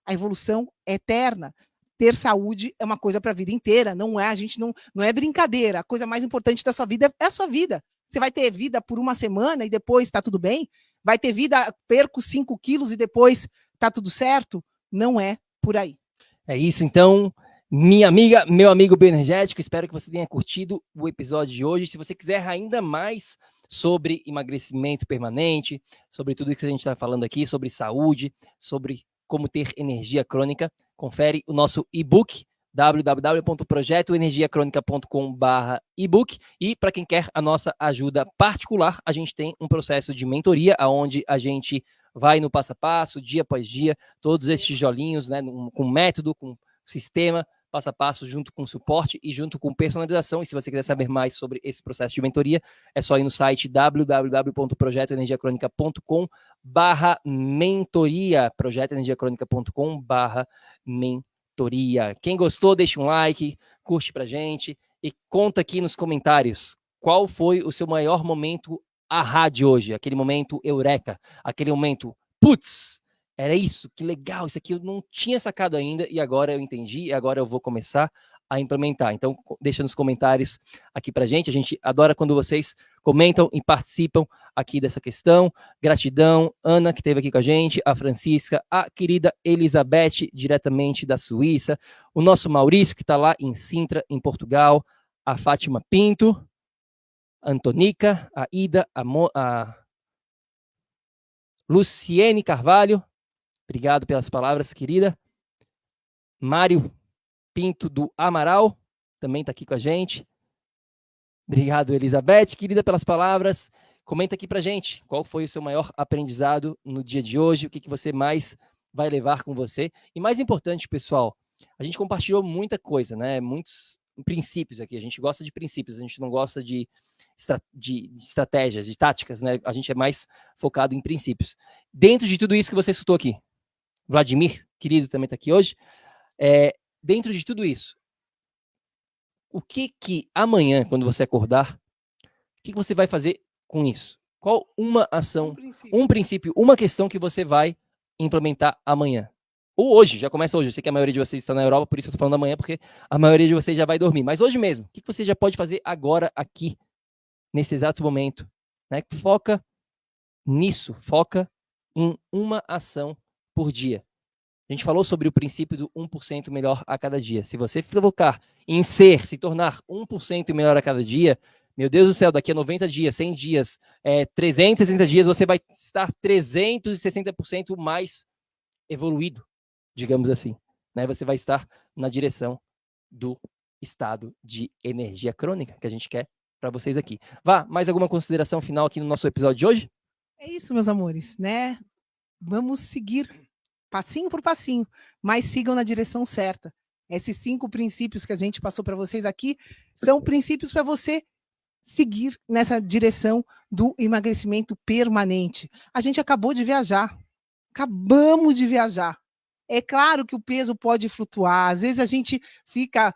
A evolução é eterna. Ter saúde é uma coisa para a vida inteira, não é brincadeira. A coisa mais importante da sua vida é a sua vida. Você vai ter vida por uma semana e depois está tudo bem? Vai ter vida, perco 5 quilos e depois está tudo certo? Não é por aí. É isso, então, minha amiga, meu amigo bioenergético, espero que você tenha curtido o episódio de hoje. Se você quiser ainda mais sobre emagrecimento permanente, sobre tudo isso que a gente está falando aqui, sobre saúde, sobre como ter energia crônica, confere o nosso e-book, www.projetoenergiacronica.com/ebook. E para quem quer a nossa ajuda particular, a gente tem um processo de mentoria, onde a gente vai no passo a passo, dia após dia, todos esses tijolinhos, né, com método, com sistema, passo a passo, junto com suporte e junto com personalização. E se você quiser saber mais sobre esse processo de mentoria, é só ir no site www.projetoenergiacronica.com/mentoria, projetoenergiacronica.com/mentoria. Quem gostou, deixa um like, curte pra gente e conta aqui nos comentários qual foi o seu maior momento ahá de hoje, aquele momento eureka, aquele momento, putz, era isso, que legal, isso aqui eu não tinha sacado ainda e agora eu entendi e agora eu vou começar a implementar. Então, deixa nos comentários aqui pra gente. A gente adora quando vocês comentam e participam aqui dessa questão. Gratidão, Ana, que esteve aqui com a gente, a Francisca, a querida Elizabeth, diretamente da Suíça, o nosso Maurício, que está lá em Sintra, em Portugal, a Fátima Pinto, a Antonica, a Ida, a Luciene Carvalho, obrigado pelas palavras, querida. Mário Pinto do Amaral, também está aqui com a gente. Obrigado, Elizabeth, querida, pelas palavras. Comenta aqui pra gente qual foi o seu maior aprendizado no dia de hoje, o que você mais vai levar com você. E mais importante, pessoal, a gente compartilhou muita coisa, né? Muitos princípios aqui. A gente gosta de princípios, a gente não gosta de estratégias, de táticas, né? A gente é mais focado em princípios. Dentro de tudo isso que você escutou aqui, Vladimir, querido, também está aqui hoje, dentro de tudo isso, o que amanhã, quando você acordar, o que você vai fazer com isso? Qual uma ação, um princípio, uma questão que você vai implementar amanhã? Ou hoje, já começa hoje. Eu sei que a maioria de vocês está na Europa, por isso eu estou falando amanhã, porque a maioria de vocês já vai dormir. Mas hoje mesmo, o que você já pode fazer agora, aqui, nesse exato momento? Né? Foca nisso, foca em uma ação por dia. A gente falou sobre o princípio do 1% melhor a cada dia. Se você focar em se tornar 1% melhor a cada dia, meu Deus do céu, daqui a 90 dias, 100 dias, 360 dias, você vai estar 360% mais evoluído, digamos assim. Né? Você vai estar na direção do estado de energia crônica que a gente quer para vocês aqui. Vá, mais alguma consideração final aqui no nosso episódio de hoje? É isso, meus amores, né? Vamos seguir passinho por passinho, mas sigam na direção certa. Esses 5 princípios que a gente passou para vocês aqui são princípios para você seguir nessa direção do emagrecimento permanente. A gente acabou de viajar. Acabamos de viajar. É claro que o peso pode flutuar, às vezes a gente fica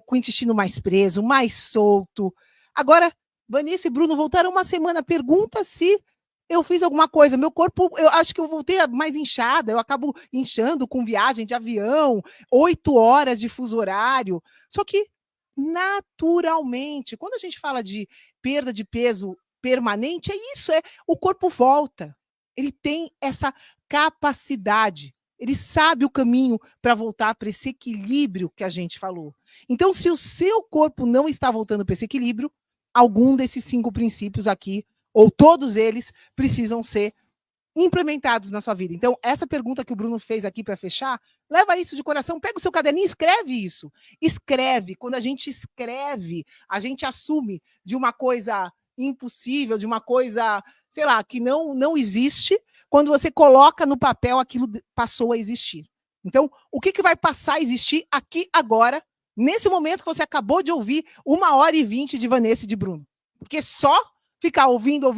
com o intestino mais preso, mais solto. Agora, Vanessa e Bruno voltaram uma semana, pergunta se eu fiz alguma coisa. Meu corpo, eu acho que eu voltei mais inchada, eu acabo inchando com viagem de avião, 8 horas de fuso horário. Só que, naturalmente, quando a gente fala de perda de peso permanente, é isso, o corpo volta. Ele tem essa capacidade, ele sabe o caminho para voltar para esse equilíbrio que a gente falou. Então, se o seu corpo não está voltando para esse equilíbrio, algum desses 5 princípios aqui, ou todos eles, precisam ser implementados na sua vida. Então, essa pergunta que o Bruno fez aqui para fechar, leva isso de coração, pega o seu caderninho e escreve isso. Escreve. Quando a gente escreve, a gente assume de uma coisa impossível, de uma coisa, sei lá, que não existe. Quando você coloca no papel, aquilo passou a existir. Então, o que vai passar a existir aqui agora, nesse momento que você acabou de ouvir 1h20 de Vanessa e de Bruno? Porque só ficar ouvindo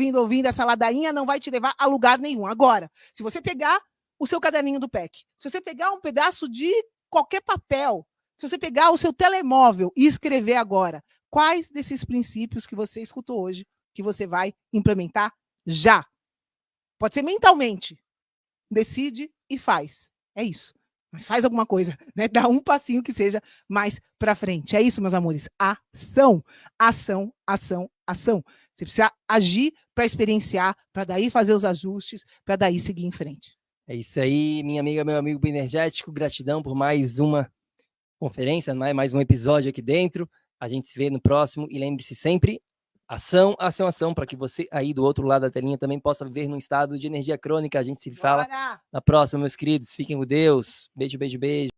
essa ladainha não vai te levar a lugar nenhum. Agora, se você pegar o seu caderninho do PEC, se você pegar um pedaço de qualquer papel, se você pegar o seu telemóvel e escrever agora, quais desses princípios que você escutou hoje que você vai implementar já? Pode ser mentalmente. Decide e faz. É isso. Mas faz alguma coisa, né? Dá um passinho que seja mais para frente. É isso, meus amores. Ação, ação, ação, ação. Você precisa agir para experienciar, para daí fazer os ajustes, para daí seguir em frente. É isso aí, minha amiga, meu amigo Bioenergético. Gratidão por mais uma conferência, mais um episódio aqui dentro. A gente se vê no próximo e lembre-se sempre, ação, ação, ação, para que você aí do outro lado da telinha também possa viver num estado de energia crônica. A gente se fala na próxima, meus queridos. Fiquem com Deus. Beijo, beijo, beijo.